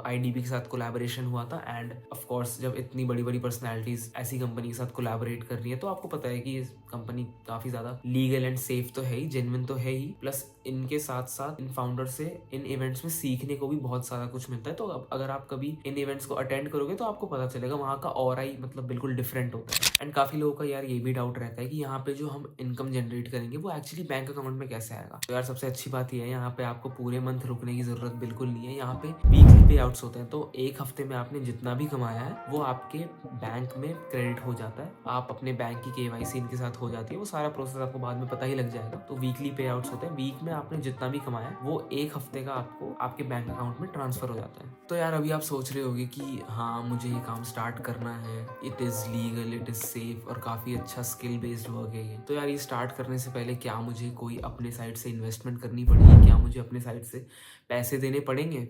आईडीबी के साथ कोलैबोरेशन हुआ था। एंड ऑफ कोर्स जब इतनी बड़ी बड़ी पर्सनैलिटीज ऐसी कंपनी के साथ कोलैबोरेट कर रही है, तो आपको पता है कि ये कंपनी काफी ज्यादा लीगल एंड सेफ तो है ही, जेन्युइन तो है ही, प्लस इनके साथ साथ इन फाउंडर से इन इवेंट्स में सीखने को भी बहुत सारा कुछ मिलता है। तो अगर आप कभी इन इवेंट्स को अटेंड करोगे तो आपको पता चलेगा वहाँ का ऑरा ही मतलब बिल्कुल डिफरेंट होता है। एंड काफी लोगों का यार ये भी डाउट रहता है कि यहाँ पे जो हम इनकम जनरेट करेंगे वो एक्चुअली बैंक अकाउंट में कैसे आएगा। तो यार सबसे अच्छी बात यह है, यहाँ पे आपको पूरे मंथ रुकने की जरूरत बिल्कुल नहीं है। यहाँ पे वीकली पे आउट्स होते हैं, तो एक हफ्ते में आपने जितना भी कमाया है वो आपके बैंक में क्रेडिट हो जाता है। आप अपने बैंक की केवाईसी इनके साथ हो जाती है, वो सारा प्रोसेस आपको बाद में पता ही लग जाएगा। तो वीकली पे आउट्स होते हैं, वीक में आपने जितना भी कमाया वो एक हफ्ते का आपको आपके बैंक अकाउंट में ट्रांसफर हो जाता है। तो यार अभी आप सोच रहे होगे कि हाँ मुझे ये काम स्टार्ट करना है, it is legal, it is safe और काफ़ी अच्छा स्किल बेस्ड वर्क है ये। तो यार ये स्टार्ट करने से पहले क्या मुझे कोई अपने साइड से इन्वेस्टमेंट करनी पड़ेगी, क्या मुझे अपने साइड से पैसे देने पड़ेंगे?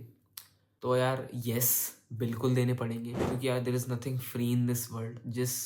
तो यार यस, बिल्कुल देने पड़ेंगे, क्योंकि यार there is nothing free in this world. जिस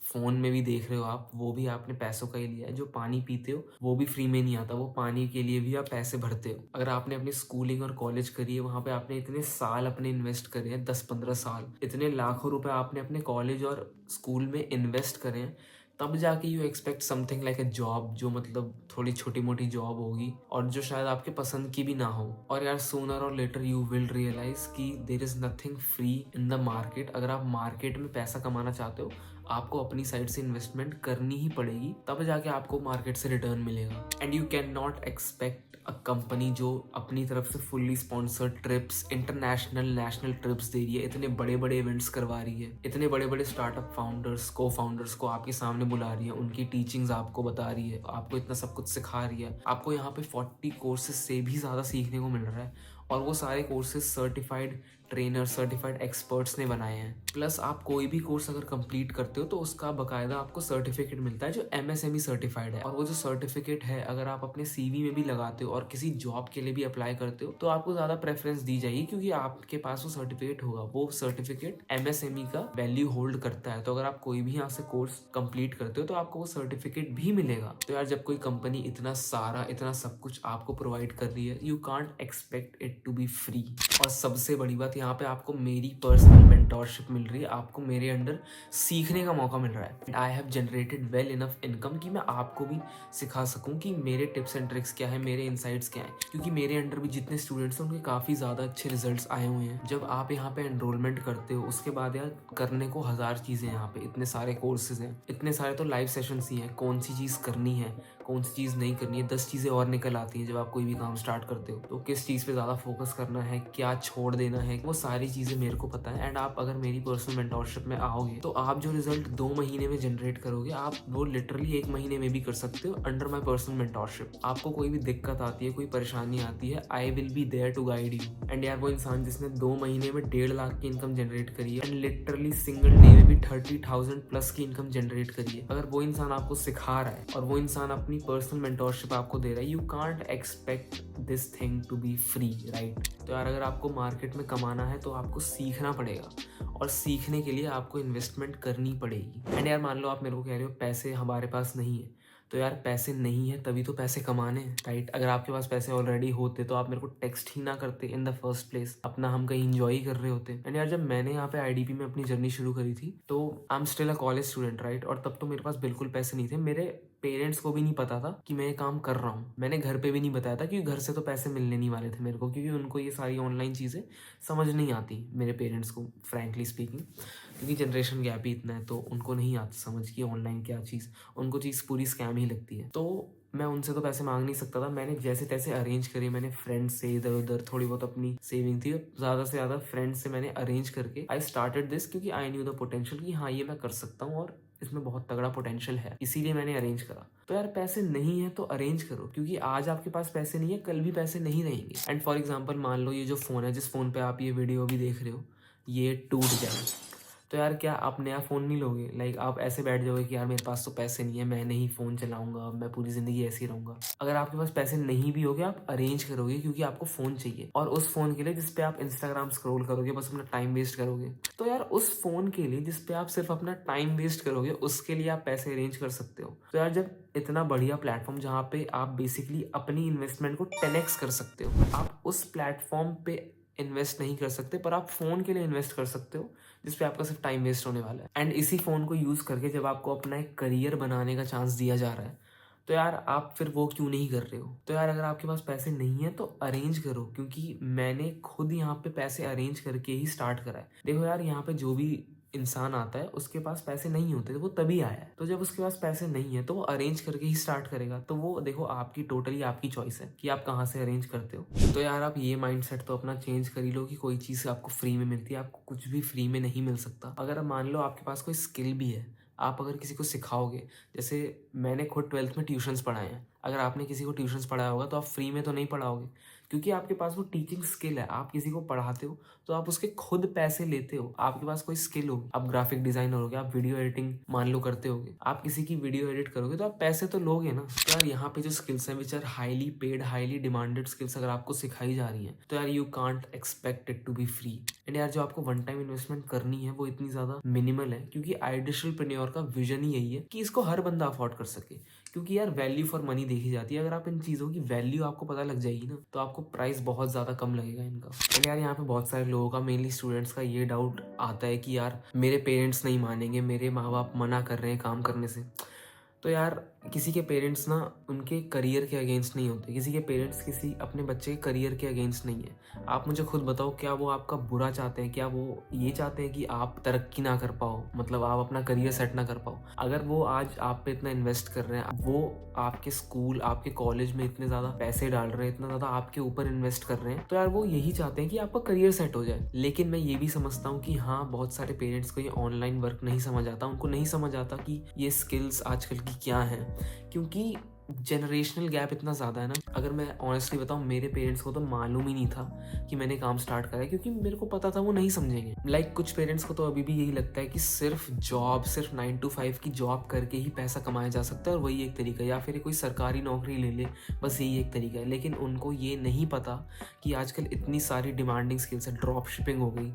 फ़ोन में भी देख रहे हो आप, वो भी आपने पैसों का ही लिया है। जो पानी पीते हो वो भी फ्री में नहीं आता, वो पानी के लिए भी आप पैसे भरते हो। अगर आपने अपनी स्कूलिंग और कॉलेज करी है, वहाँ पे आपने इतने साल अपने इन्वेस्ट करे हैं, 10-15 साल, इतने लाखों रुपए आपने अपने कॉलेज और स्कूल में इन्वेस्ट करे हैं, तब जाके you expect something like a job, जो मतलब थोड़ी छोटी मोटी जॉब होगी और जो शायद आपके पसंद की भी ना हो। और यार सूनर और लेटर यू विल रियलाइज कि there is nothing free in the market. अगर आप मार्केट में पैसा कमाना चाहते हो, आपको अपनी साइड से इन्वेस्टमेंट करनी ही पड़ेगी, तब जाके आपको मार्केट से रिटर्न मिलेगा। And you can not expect a company जो अपनी तरफ से fully sponsored trips, international national trips दे रही है, इतने बड़े बड़े इवेंट्स करवा रही है, इतने बड़े बड़े स्टार्टअप फाउंडर्स, को फाउंडर्स को आपके सामने बुला रही है, उनकी टीचिंग्स आपको बता रही है, आपको इतना सब कुछ सिखा रही है। आपको यहाँ पे 40 कोर्सेज से भी ज़्यादा सीखने को मिल रहा है, और वो सारे courses certified trainer, certified experts ने बनाए हैं। प्लस आप कोई भी कोर्स अगर कंप्लीट करते हो तो उसका बकायदा आपको सर्टिफिकेट मिलता है जो MSME सर्टिफाइड है। और वो जो सर्टिफिकेट है, अगर आप अपने CV में भी लगाते हो और किसी जॉब के लिए भी अप्लाई करते हो, तो आपको ज़्यादा प्रेफरेंस दी जाएगी, क्योंकि आपके पास वो सर्टिफिकेट होगा। वो सर्टिफिकेट MSME का वैल्यू होल्ड करता है। तो अगर आप कोई भी यहाँ से कोर्स कंप्लीट करते हो तो आपको वो सर्टिफिकेट भी मिलेगा। तो यार जब कोई कंपनी इतना सारा, इतना सब कुछ आपको प्रोवाइड कर रही है, you can't expect it to be free. और सबसे बड़ी बात, यहाँ पे आपको मेरी पर्सनल मेंटोरशिप मिल रही है, आपको मेरे अंडर सीखने का मौका मिल रहा है। I have generated well enough income कि मैं आपको भी सिखा सकूं कि मेरे टिप्स एंड ट्रिक्स क्या है, मेरे इनसाइट्स क्या हैं। क्योंकि मेरे अंडर भी जितने स्टूडेंट्स हैं उनके काफ़ी ज़्यादा अच्छे रिजल्ट्स आए हुए हैं। जब आप यहाँ पे एनरोलमेंट करते हो, उसके बाद यार करने को 1000 चीज़ें, यहाँ पे इतने सारे कोर्सेज हैं, इतने सारे तो लाइव सेशंस ही हैं। कौन सी चीज़ करनी है, कौन सी चीज़ नहीं करनी है, 10 चीज़ें और निकल आती हैं जब आप कोई भी काम स्टार्ट करते हो। तो किस चीज़ पे ज़्यादा फोकस करना है, क्या छोड़ देना है, वो सारी चीज़ें मेरे को पता है। एंड आप अगर मेरी पर्सनल मेंटोरशिप में आओगे तो आप जो रिजल्ट 2 महीने में जनरेट करोगे, आप वो लिटरली 1 महीने में भी कर सकते हो अंडर माई पर्सनल मेंटोरशिप। आपको कोई भी दिक्कत आती है, कोई परेशानी आती है, I will be there to guide you. And यार वो इंसान जिसने 2 महीने में 1.5 लाख की इनकम जनरेट करी है, एंड लिटरली सिंगल डे में भी 30,000 प्लस की इनकम जनरेट करी है, अगर वो इंसान आपको सिखा रहा है और वो इंसान अपनी अपनी पर्सनल मेंटोरशिप आपको दे रहा है, you can't expect this thing to be free, right. तो यार अगर आपको मार्केट में कमाना है तो आपको सीखना पड़ेगा, और सीखने के लिए आपको इन्वेस्टमेंट करनी पड़ेगी। एंड यार मान लो आप मेरे को कह रहे हो पैसे हमारे पास नहीं है, तो यार पैसे नहीं है तभी तो पैसे कमाने हैं, राइट। अगर आपके पास पैसे ऑलरेडी होते तो आप मेरे को टेक्स्ट ही ना करते इन द फर्स्ट प्लेस, अपना हम कहीं इंजॉय कर रहे होते। एंड यार जब मैंने यहाँ पे आईडीपी में अपनी जर्नी शुरू करी थी तो I am still a college student, right. और तब तो मेरे पास बिल्कुल पैसे नहीं थे, मेरे पेरेंट्स को भी नहीं पता था कि मैं ये काम कर रहा हूँ। मैंने घर पे भी नहीं बताया था, क्योंकि घर से तो पैसे मिलने नहीं वाले थे मेरे को, क्योंकि उनको ये सारी ऑनलाइन चीज़ें समझ नहीं आती, मेरे पेरेंट्स को फ्रैंकली स्पीकिंग, क्योंकि जनरेशन गैप ही इतना है, तो उनको नहीं आता समझ कि ऑनलाइन क्या चीज़, उनको चीज़ पूरी स्कैम ही लगती है। तो मैं उनसे तो पैसे मांग नहीं सकता था, मैंने जैसे तैसे अरेंज करे, मैंने फ्रेंड्स से इधर उधर थोड़ी बहुत अपनी सेविंग थी, ज़्यादा से ज़्यादा फ्रेंड्स से मैंने अरेंज करके आई स्टार्टेड दिस, क्योंकि आई न्यू द पोटेंशियल कि हाँ ये मैं कर सकता हूँ और इसमें बहुत तगड़ा पोटेंशियल है, इसीलिए मैंने अरेंज करा। तो यार पैसे नहीं है तो अरेंज करो, क्योंकि आज आपके पास पैसे नहीं है कल भी पैसे नहीं रहेंगे। एंड फॉर एग्जाम्पल मान लो ये जो फ़ोन है, जिस फ़ोन पे आप ये वीडियो भी देख रहे हो, ये टूट जाए, तो यार क्या आप नया फ़ोन नहीं लोगे? लाइक आप ऐसे बैठ जाओगे कि यार मेरे पास तो पैसे नहीं है, मैं नहीं फ़ोन चलाऊंगा, मैं पूरी ज़िंदगी ऐसे ही रहूँगा। अगर आपके पास पैसे नहीं भी होगे आप अरेंज करोगे, क्योंकि आपको फ़ोन चाहिए, और उस फ़ोन के लिए जिस पे आप इंस्टाग्राम स्क्रॉल करोगे, बस अपना टाइम वेस्ट करोगे। तो यार उस फ़ोन के लिए जिस पे आप सिर्फ अपना टाइम वेस्ट करोगे, उसके लिए आप पैसे अरेंज कर सकते हो। तो यार जब इतना बढ़िया प्लेटफॉर्म जहाँ पे आप बेसिकली अपनी इन्वेस्टमेंट को 10x कर सकते हो, आप उस प्लेटफॉर्म पे इन्वेस्ट नहीं कर सकते, पर आप फ़ोन के लिए इन्वेस्ट कर सकते हो, जिसपे आपका सिर्फ टाइम वेस्ट होने वाला है। एंड इसी फ़ोन को यूज़ करके जब आपको अपना एक करियर बनाने का चांस दिया जा रहा है, तो यार आप फिर वो क्यों नहीं कर रहे हो? तो यार अगर आपके पास पैसे नहीं है तो अरेंज करो, क्योंकि मैंने खुद यहाँ पे पैसे अरेंज करके ही स्टार्ट करा है। देखो यार यहाँ पे जो भी इंसान आता है उसके पास पैसे नहीं होते, तो वो तभी आया है। तो जब उसके पास पैसे नहीं है तो वो अरेंज करके ही स्टार्ट करेगा। तो वो देखो आपकी टोटली आपकी चॉइस है कि आप कहाँ से अरेंज करते हो। तो यार आप ये माइंडसेट तो अपना चेंज कर ही लो कि कोई चीज़ आपको फ्री में मिलती है, आपको कुछ भी फ्री में नहीं मिल सकता। अगर मान लो आपके पास कोई स्किल भी है, आप अगर किसी को सिखाओगे, जैसे मैंने खुद 12th में ट्यूशन्स पढ़ाए हैं, अगर आपने किसी को ट्यूशन्स पढ़ाया होगा तो आप फ्री में तो नहीं पढ़ाओगे, क्योंकि आपके पास वो टीचिंग स्किल है। आप किसी को पढ़ाते हो तो आप उसके खुद पैसे लेते हो, आपके पास कोई स्किल होगी, आप ग्राफिक डिजाइनर होगे, आप वीडियो एडिटिंग मान लो करते होगे, आप किसी की वीडियो एडिट करोगे तो आप पैसे तो लोगे ना। तो यार यहाँ पे जो स्किल्स हैं which are highly paid, highly demanded skills अगर आपको सिखाई जा रही हैं, तो यार you can't expect it to be free. And यार जो आपको वन टाइम इन्वेस्टमेंट करनी है वो इतनी ज्यादा मिनिमल है, क्योंकि आइडियलप्रेन्योर का विजन ही यही है कि इसको हर बंदा अफोर्ड कर सके, क्योंकि यार वैल्यू फॉर मनी देखी जाती है। अगर आप इन चीज़ों की वैल्यू आपको पता लग जाएगी ना, तो आपको प्राइस बहुत ज़्यादा कम लगेगा इनका। एंड यार यहाँ पे बहुत सारे लोगों का, मेनली स्टूडेंट्स का ये डाउट आता है कि यार मेरे पेरेंट्स नहीं मानेंगे, मेरे माँ बाप मना कर रहे हैं काम करने से। तो यार किसी के पेरेंट्स ना उनके करियर के अगेंस्ट नहीं होते, किसी के पेरेंट्स किसी अपने बच्चे के करियर के अगेंस्ट नहीं है। आप मुझे खुद बताओ, क्या वो आपका बुरा चाहते हैं? क्या वो ये चाहते हैं कि आप तरक्की ना कर पाओ, मतलब आप अपना करियर सेट ना कर पाओ? अगर वो आज आप पे इतना इन्वेस्ट कर रहे हैं, वो आपके स्कूल आपके कॉलेज में इतने ज़्यादा पैसे डाल रहे हैं, इतना ज़्यादा आपके ऊपर इन्वेस्ट कर रहे हैं, तो यार वो यही चाहते हैं कि आपका करियर सेट हो जाए। लेकिन मैं ये भी समझता हूँ कि हाँ, बहुत सारे पेरेंट्स को ये ऑनलाइन वर्क नहीं समझ आता, उनको नहीं समझ आता कि ये स्किल्स आजकल की क्या हैं, क्योंकि जनरेशनल गैप इतना ज़्यादा है ना। अगर मैं ऑनेस्टली बताऊँ, मेरे पेरेंट्स को तो मालूम ही नहीं था कि मैंने काम स्टार्ट करा है, क्योंकि मेरे को पता था वो नहीं समझेंगे। लाइक कुछ पेरेंट्स को तो अभी भी यही लगता है कि सिर्फ 9 to 5 की जॉब करके ही पैसा कमाया जा सकता है और वही एक तरीका है, या फिर कोई सरकारी नौकरी ले ले, बस यही एक तरीका है। लेकिन उनको ये नहीं पता कि आजकल इतनी सारी डिमांडिंग स्किल्स है, ड्रॉप शिपिंग हो गई,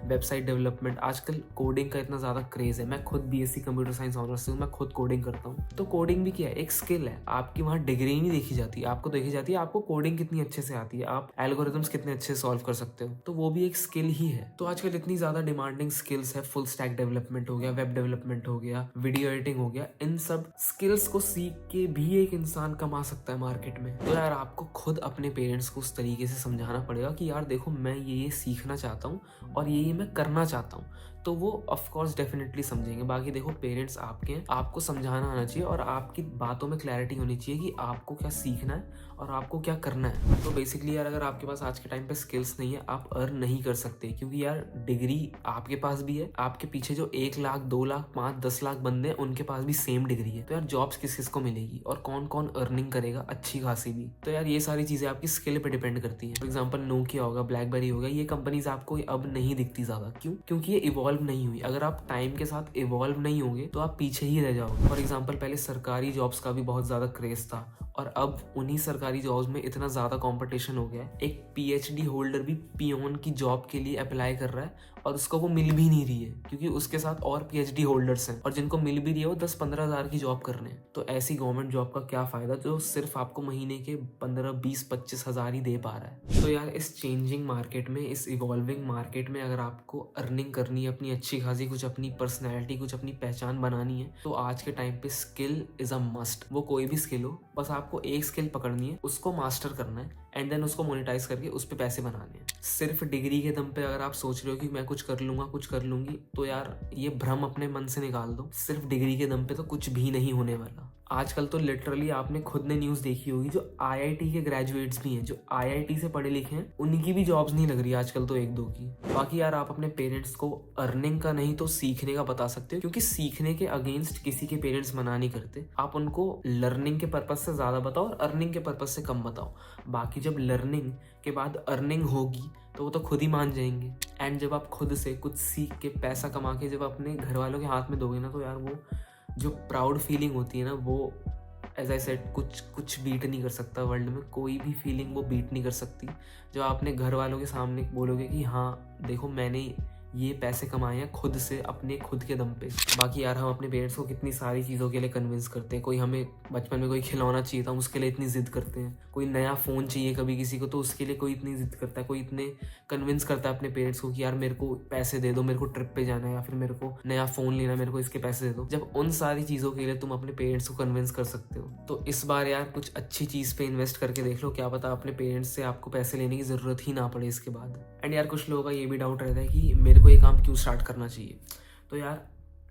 वेबसाइट डेवलपमेंट, आजकल कोडिंग का इतना ज़्यादा क्रेज़ है। मैं खुद BSc कंप्यूटर साइंस ऑनर्स से हूँ, मैं खुद कोडिंग करता हूँ। तो कोडिंग भी क्या है, एक स्किल है। आपकी वहाँ डिग्री नहीं देखी जाती, आपको देखी जाती है आपको कोडिंग कितनी अच्छे से आती है, आप एल्गोरिथम्स कितने अच्छे से सॉल्व कर सकते हो, तो वो भी एक स्किल ही है। तो आजकल इतनी ज़्यादा डिमांडिंग स्किल्स है, फुल स्टैक डेवलपमेंट हो गया, वेब डेवलपमेंट हो गया, वीडियो एडिटिंग हो गया, इन सब स्किल्स को सीख के भी एक इंसान कमा सकता है मार्केट में। तो यार आपको खुद अपने पेरेंट्स को उस तरीके से समझाना पड़ेगा कि यार देखो मैं ये सीखना चाहता हूँ और ये मैं करना चाहता हूँ, तो वो ऑफ कोर्स डेफिनेटली समझेंगे। बाकी देखो पेरेंट्स आपके हैं, आपको समझाना आना चाहिए और आपकी बातों में क्लैरिटी होनी चाहिए कि आपको क्या सीखना है और आपको क्या करना है। तो बेसिकली यार अगर आपके पास आज के टाइम पे स्किल्स नहीं है, आप अर्न नहीं कर सकते, क्योंकि यार डिग्री आपके पास भी है, आपके पीछे जो 1 लाख 2 लाख 5 10 लाख बंदे हैं उनके पास भी सेम डिग्री है। तो यार जॉब्स किस किस को मिलेगी और कौन कौन अर्निंग करेगा अच्छी खासी भी। तो यार ये सारी चीजें आपकी स्किल पे डिपेंड करती है। फॉर एग्जाम्पल नोकिया होगा, ब्लैकबेरी होगा, ये कंपनीज आपको अब नहीं दिखती ज्यादा। क्यों? क्योंकि ये इवॉल्व इवॉल्व नहीं हुई। अगर आप टाइम के साथ इवॉल्व नहीं होंगे तो आप पीछे ही रह जाओगे। फॉर एग्जाम्पल, पहले सरकारी जॉब्स का भी बहुत ज़्यादा क्रेज था और अब उन्हीं सरकारी जॉब्स में इतना ज़्यादा कंपटीशन हो गया है। एक पीएचडी होल्डर भी पियोन की जॉब के लिए अप्लाई कर रहा है और उसको वो मिल भी नहीं रही है, क्योंकि उसके साथ और पीएचडी होल्डर्स हैं और जिनको मिल भी रही है वो 10-15 हज़ार की जॉब कर रहे हैं। तो ऐसी गवर्नमेंट जॉब का क्या फ़ायदा जो सिर्फ आपको महीने के 15-20-25 हज़ार ही दे पा रहा है। तो यार, इस चेंजिंग मार्केट में, इस इवॉल्विंग मार्केट में अगर आपको अर्निंग करनी है, अपनी अच्छी खासी कुछ अपनी पर्सनैलिटी, कुछ अपनी पहचान बनानी है, तो आज के टाइम पे स्किल इज़ अ मस्ट। वो कोई भी स्किल हो, बस आपको एक स्किल पकड़नी है, उसको मास्टर करना है एंड देन उसको मोनेटाइज करके उस पर पैसे बनाने हैं। सिर्फ डिग्री के दम पे अगर आप सोच रहे हो कि मैं कुछ कर लूँगा, कुछ कर लूँगी, तो यार ये भ्रम अपने मन से निकाल दो। सिर्फ डिग्री के दम पे तो कुछ भी नहीं होने वाला। आजकल तो लिटरली आपने खुद ने न्यूज़ देखी होगी, जो आईआईटी के ग्रेजुएट्स भी हैं, जो आईआईटी से पढ़े लिखे हैं, उनकी भी जॉब्स नहीं लग रही आजकल तो 1-2 की। बाकी यार, आप अपने पेरेंट्स को अर्निंग का नहीं तो सीखने का बता सकते हो, क्योंकि सीखने के अगेंस्ट किसी के पेरेंट्स मना नहीं करते। आप उनको लर्निंग के पर्पज से ज़्यादा बताओ और अर्निंग के पर्पज से कम बताओ। बाकी जब लर्निंग के बाद अर्निंग होगी तो वो तो खुद ही मान जाएंगे। एंड जब आप खुद से कुछ सीख के पैसा कमा के जब अपने घर वालों के हाथ में दोगे ना, तो यार वो जो प्राउड फीलिंग होती है ना, वो एज आई सेड कुछ बीट नहीं कर सकता वर्ल्ड में। कोई भी फीलिंग वो बीट नहीं कर सकती जो आप अपने घर वालों के सामने बोलोगे कि हाँ देखो, मैंने ये पैसे कमाए हैं खुद से, अपने खुद के दम पे। बाकी यार, हम अपने पेरेंट्स को कितनी सारी चीज़ों के लिए कन्विंस करते हैं। कोई हमें बचपन में कोई खिलौना चाहिए था, उसके लिए इतनी जिद करते हैं। कोई नया फ़ोन चाहिए कभी किसी को, तो उसके लिए कोई इतनी जिद करता है। कोई इतने कन्विंस करता है अपने पेरेंट्स को कि यार मेरे को पैसे दे दो, मेरे को ट्रिप पे जाना है, या फिर मेरे को नया फ़ोन लेना है, मेरे को इसके पैसे दे दो। जब उन सारी चीज़ों के लिए तुम अपने पेरेंट्स को कन्विंस कर सकते हो, तो इस बार यार कुछ अच्छी चीज़ पे इन्वेस्ट करके देख लो। क्या पता अपने पेरेंट्स से आपको पैसे लेने की ज़रूरत ही ना पड़े इसके बाद। एंड यार, कुछ लोगों का ये भी डाउट रहता है कि मेरे को ये काम क्यों स्टार्ट करना चाहिए। तो यार,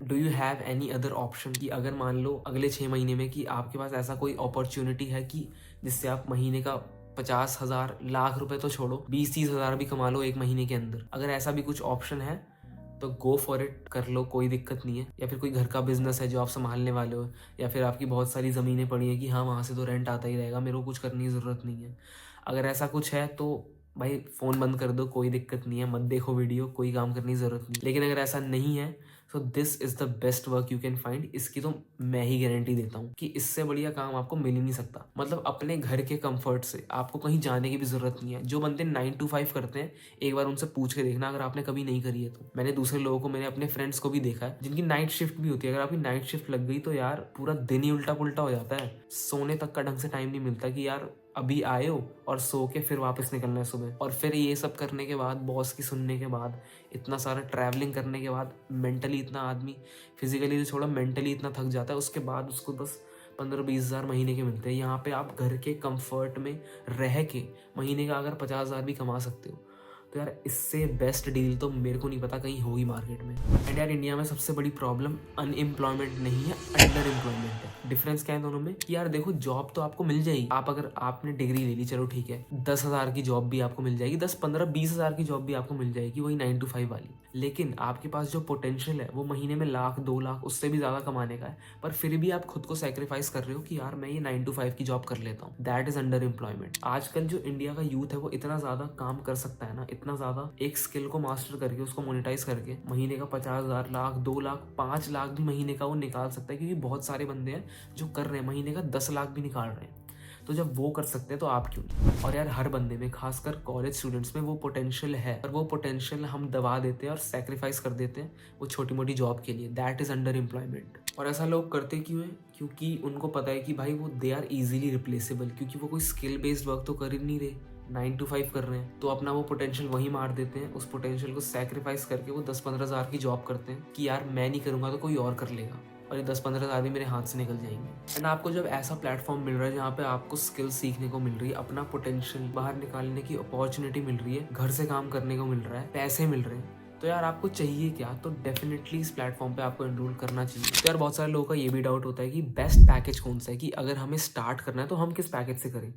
do you have any other option, कि अगर मान लो अगले 6 महीने में कि आपके पास ऐसा कोई अपॉर्चुनिटी है कि जिससे आप महीने का 50,000 लाख रुपए तो छोड़ो, 20-30 हज़ार भी कमा लो एक महीने के अंदर। अगर ऐसा भी कुछ ऑप्शन है तो गो फॉर इट, कर लो, कोई दिक्कत नहीं है। या फिर कोई घर का बिजनेस है जो आप संभालने वाले हो, या फिर आपकी बहुत सारी ज़मीनें पड़ी हैं कि हाँ वहाँ से तो रेंट आता ही रहेगा, मेरे को कुछ करने की ज़रूरत नहीं है। अगर ऐसा कुछ है तो भाई फ़ोन बंद कर दो, कोई दिक्कत नहीं है, मत देखो वीडियो, कोई काम करने की ज़रूरत नहीं। लेकिन अगर ऐसा नहीं है तो this is the best work you can find. इसकी तो मैं ही गारंटी देता हूँ कि इससे बढ़िया काम आपको मिल ही नहीं सकता। मतलब अपने घर के कंफर्ट से आपको कहीं जाने की भी ज़रूरत नहीं है। जो बंदे 9 to 5 करते हैं, एक बार उनसे पूछ के देखना, अगर आपने कभी नहीं करी है तो। मैंने दूसरे लोगों को, मैंने अपने फ्रेंड्स को भी देखा है जिनकी नाइट शिफ्ट भी होती है। अगर आपकी नाइट शिफ्ट लग गई तो यार पूरा दिन ही उल्टा पुल्टा हो जाता है। सोने तक का ढंग से टाइम नहीं मिलता कि यार अभी आए हो और सो के फिर वापस निकलना है सुबह। और फिर ये सब करने के बाद, बॉस की सुनने के बाद, इतना सारा ट्रैवलिंग करने के बाद, मेंटली इतना आदमी, फिजिकली तो छोड़ा, मेंटली इतना थक जाता है। उसके बाद उसको बस 15-20 हज़ार महीने के मिलते हैं। यहाँ पे आप घर के कंफर्ट में रह के महीने का अगर 50 हज़ार भी कमा सकते हो, तो यार इससे बेस्ट डील तो मेरे को नहीं पता कहीं होगी मार्केट में। एंड यार, इंडिया में सबसे बड़ी प्रॉब्लम अनएम्प्लॉयमेंट नहीं है, अंडर एम्प्लॉयमेंट है। डिफरेंस क्या है दोनों में कि यार देखो, जॉब तो आपको मिल जाएगी। आप अगर आपने डिग्री ले ली, चलो ठीक है, 10 हज़ार की जॉब भी आपको मिल जाएगी, 10-15-20 हज़ार की जॉब भी आपको मिल जाएगी, वही 9 to 5 वाली। लेकिन आपके पास जो पोटेंशियल है वो महीने में 1,00,000-2 लाख उससे भी ज़्यादा कमाने का है, पर फिर भी आप खुद को सेक्रीफाइस कर रहे हो कि यार मैं ये 9 to 5 की जॉब कर लेता हूँ। That is under employment. आजकल जो इंडिया का यूथ है वो इतना ज़्यादा काम कर सकता है ना, इतना ज़्यादा एक स्किल को मास्टर करके उसको मोनेटाइज करके महीने का 50,000, लाख, 2 लाख, 5 लाख भी महीने का वो निकाल सकता है। क्योंकि बहुत सारे बंदे हैं जो कर रहे हैं, महीने का 10 लाख भी निकाल रहे हैं। तो जब वो कर सकते हैं तो आप क्यों नहीं। और यार, हर बंदे में, खासकर कॉलेज स्टूडेंट्स में, वो पोटेंशियल है, पर वो पोटेंशियल हम दबा देते हैं और सेक्रीफाइस कर देते हैं वो छोटी मोटी जॉब के लिए। That is under employment. और ऐसा लोग करते क्यों है? क्योंकि उनको पता है कि भाई वो दे आर इजीली रिप्लेसेबल, क्योंकि वो कोई स्किल बेस्ड वर्क तो कर ही नहीं रहे, 9 to 5 कर रहे हैं। तो अपना वो पोटेंशियल वहीं मार देते हैं। उस पोटेंशियल को सेक्रीफाइस करके वो 10-15 हज़ार की जॉब करते हैं कि यार मैं नहीं करूँगा तो कोई और कर लेगा, और ये 10-15 हज़ार भी मेरे हाथ से निकल जाएंगे। एंड आपको जब ऐसा प्लेटफॉर्म मिल रहा है जहाँ पे आपको स्किल सीखने को मिल रही है, अपना पोटेंशियल बाहर निकालने की अपॉर्चुनिटी मिल रही है, घर से काम करने को मिल रहा है, पैसे मिल रहे हैं, तो यार आपको चाहिए क्या? तो डेफिनेटली इस प्लेटफॉर्म पे आपको एनरोल करना चाहिए। तो यार, बहुत सारे लोगों का ये भी डाउट होता है कि बेस्ट पैकेज कौन सा है, कि अगर हमें स्टार्ट करना है तो हम किस पैकेज से करें।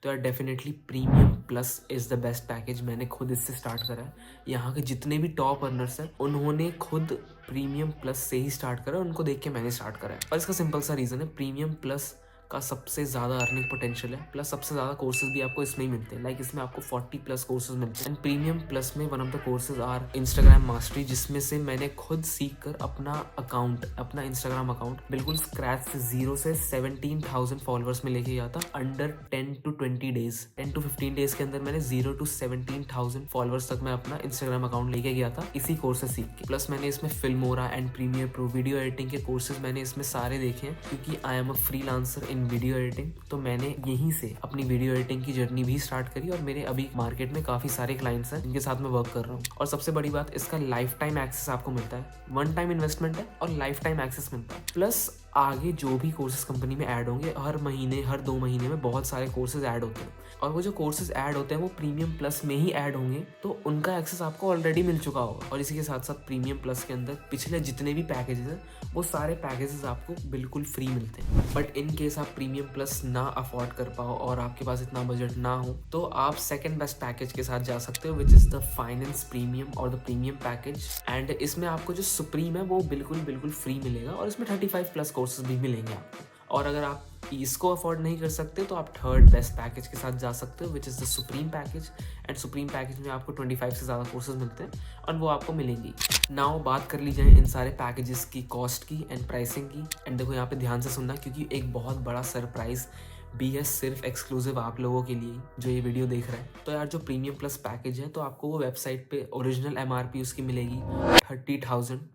तो यार, definitely premium plus is the best package. मैंने खुद इससे स्टार्ट करा है। यहाँ के जितने भी टॉप अर्नर्स हैं उन्होंने खुद प्रीमियम प्लस से ही स्टार्ट करा, उनको देख के मैंने स्टार्ट करा है। और इसका सिंपल सा रीज़न है, प्रीमियम प्लस का सबसे ज़्यादा अर्निंग पोटेंशियल है, प्लस सबसे ज़्यादा कोर्सेज भी आपको इसमें ही मिलते हैं। लाइक इसमें आपको 40+ कोर्सेज मिलते हैं। एंड प्रीमियम प्लस में one of the courses are Instagram mastery, जिसमें से मैंने खुद सीख कर अपना इंस्टाग्राम अकाउंट बिल्कुल स्क्रैच से 0 से 17,000 फॉलोअर्स में लेके गया था under 10 to 20 days. 10 to 15 days के अंदर मैंने 0 to 17,000 फॉलोअर्स तक मैं अपना इंस्टाग्राम अकाउंट लेके गया था इसी कोर्स से सीख के। प्लस मैंने इसमें Filmora and Premiere Pro video editing के कोर्सेज मैंने इसमें सारे देखे हैं, क्योंकि I am a freelancer in video editing. तो मैंने यहीं से अपनी वीडियो एडिटिंग की जर्नी भी स्टार्ट करी और मेरे अभी मार्केट में काफी सारे क्लाइंट्स हैं जिनके साथ मैं वर्क कर रहा हूँ। और सबसे बड़ी बात, इसका लाइफ टाइम एक्सेस आपको मिलता है। वन टाइम इन्वेस्टमेंट है और लाइफ टाइम एक्सेस मिलता है। प्लस आगे जो भी कोर्सेज कंपनी में ऐड होंगे, हर 2 महीने में बहुत सारे कोर्सेज ऐड होते हैं, और वो जो कोर्सेज ऐड होते हैं वो प्रीमियम प्लस में ही ऐड होंगे, तो उनका एक्सेस आपको ऑलरेडी मिल चुका होगा। और इसी के साथ साथ प्रीमियम प्लस के अंदर पिछले जितने भी पैकेजेस हैं वो सारे पैकेजेस आपको बिल्कुल फ्री मिलते हैं। बट इन केस आप प्रीमियम प्लस ना अफोर्ड कर पाओ और आपके पास इतना बजट ना हो, तो आप सेकंड बेस्ट पैकेज के साथ जा सकते हो, which is the finance premium और द प्रीमियम पैकेज। एंड इसमें आपको जो सुप्रीम है वो बिल्कुल फ्री मिलेगा, और इसमें 35+ कोर्सेज भी मिलेंगे आपको। और अगर आप इसको अफोर्ड नहीं कर सकते तो आप थर्ड बेस्ट पैकेज के साथ जा सकते हो, which is the supreme package. And supreme package में आपको 25 से ज़्यादा कोर्सेज मिलते हैं और वो आपको मिलेंगी। नाउ बात कर ली जाए इन सारे पैकेजेस की कॉस्ट की एंड प्राइसिंग की। एंड देखो यहाँ पे ध्यान से सुनना, क्योंकि एक बहुत बड़ा सरप्राइज भी है सिर्फ एक्सक्लूसिव आप लोगों के लिए जो ये वीडियो देख रहे हैं। तो यार जो प्रीमियम प्लस पैकेज है, तो आपको वो वेबसाइट पे ओरिजिनल MRP उसकी मिलेगी 30,000,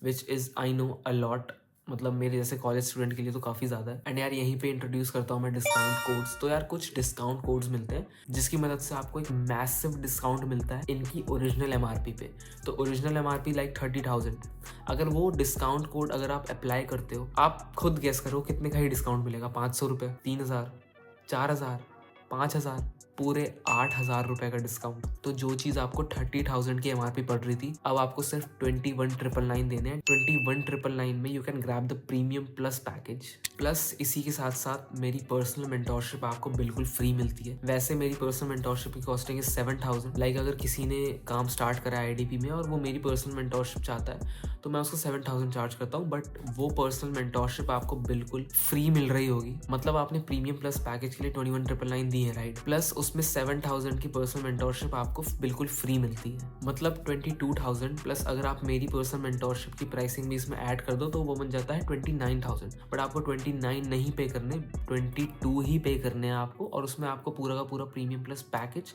which is I know a lot, मतलब मेरे जैसे कॉलेज स्टूडेंट के लिए तो काफ़ी ज़्यादा है। एंड यार यहीं पे इंट्रोड्यूस करता हूँ मैं डिस्काउंट कोड्स। तो यार कुछ डिस्काउंट कोड्स मिलते हैं जिसकी मदद से आपको एक मैसिव डिस्काउंट मिलता है इनकी ओरिजिनल MRP पे। तो ओरिजिनल MRP लाइक 30,000, अगर वो डिस्काउंट कोड अगर आप अप्लाई करते हो, आप खुद गेस करो कितने का ही डिस्काउंट मिलेगा। 500 रुपये, 3,000, 4,000, 5,000, पूरे 8,000 रुपये का डिस्काउंट। तो जो चीज़ आपको 30,000 की MRP पड़ रही थी, अब आपको सिर्फ 21,999 देने हैं। 21,999 में you can grab the premium plus package. Plus इसी के साथ साथ मेरी पर्सनल मेंटोरशिप आपको बिल्कुल फ्री मिलती है। वैसे मेरी पर्सनल मेंटोरशिप की कॉस्टिंग है 7,000। लाइक अगर किसी ने काम स्टार्ट करा है IDP में और वो मेरी पर्सनल मेंटोरशिप चाहता है, तो मैं उसको 7,000 चार्ज करता हूँ। बट वो पर्सनल मेंटोरशिप आपको बिल्कुल फ्री मिल रही होगी। मतलब आपने प्रीमियम प्लस पैकेज के लिए 21,999 दी है, राइट? प्लस उसमें 7,000 की पर्सनल मेंटोरशिप आपको बिल्कुल फ्री मिलती है, मतलब 22,000। प्लस अगर आप मेरी पर्सनल मेंटोरशिप की प्राइसिंग भी इसमें ऐड कर दो तो वो बन जाता है 29,000। बट आपको 29 नहीं पे करने, 22 ही पे करने हैं आपको, और उसमें आपको पूरा का पूरा प्रीमियम प्लस पैकेज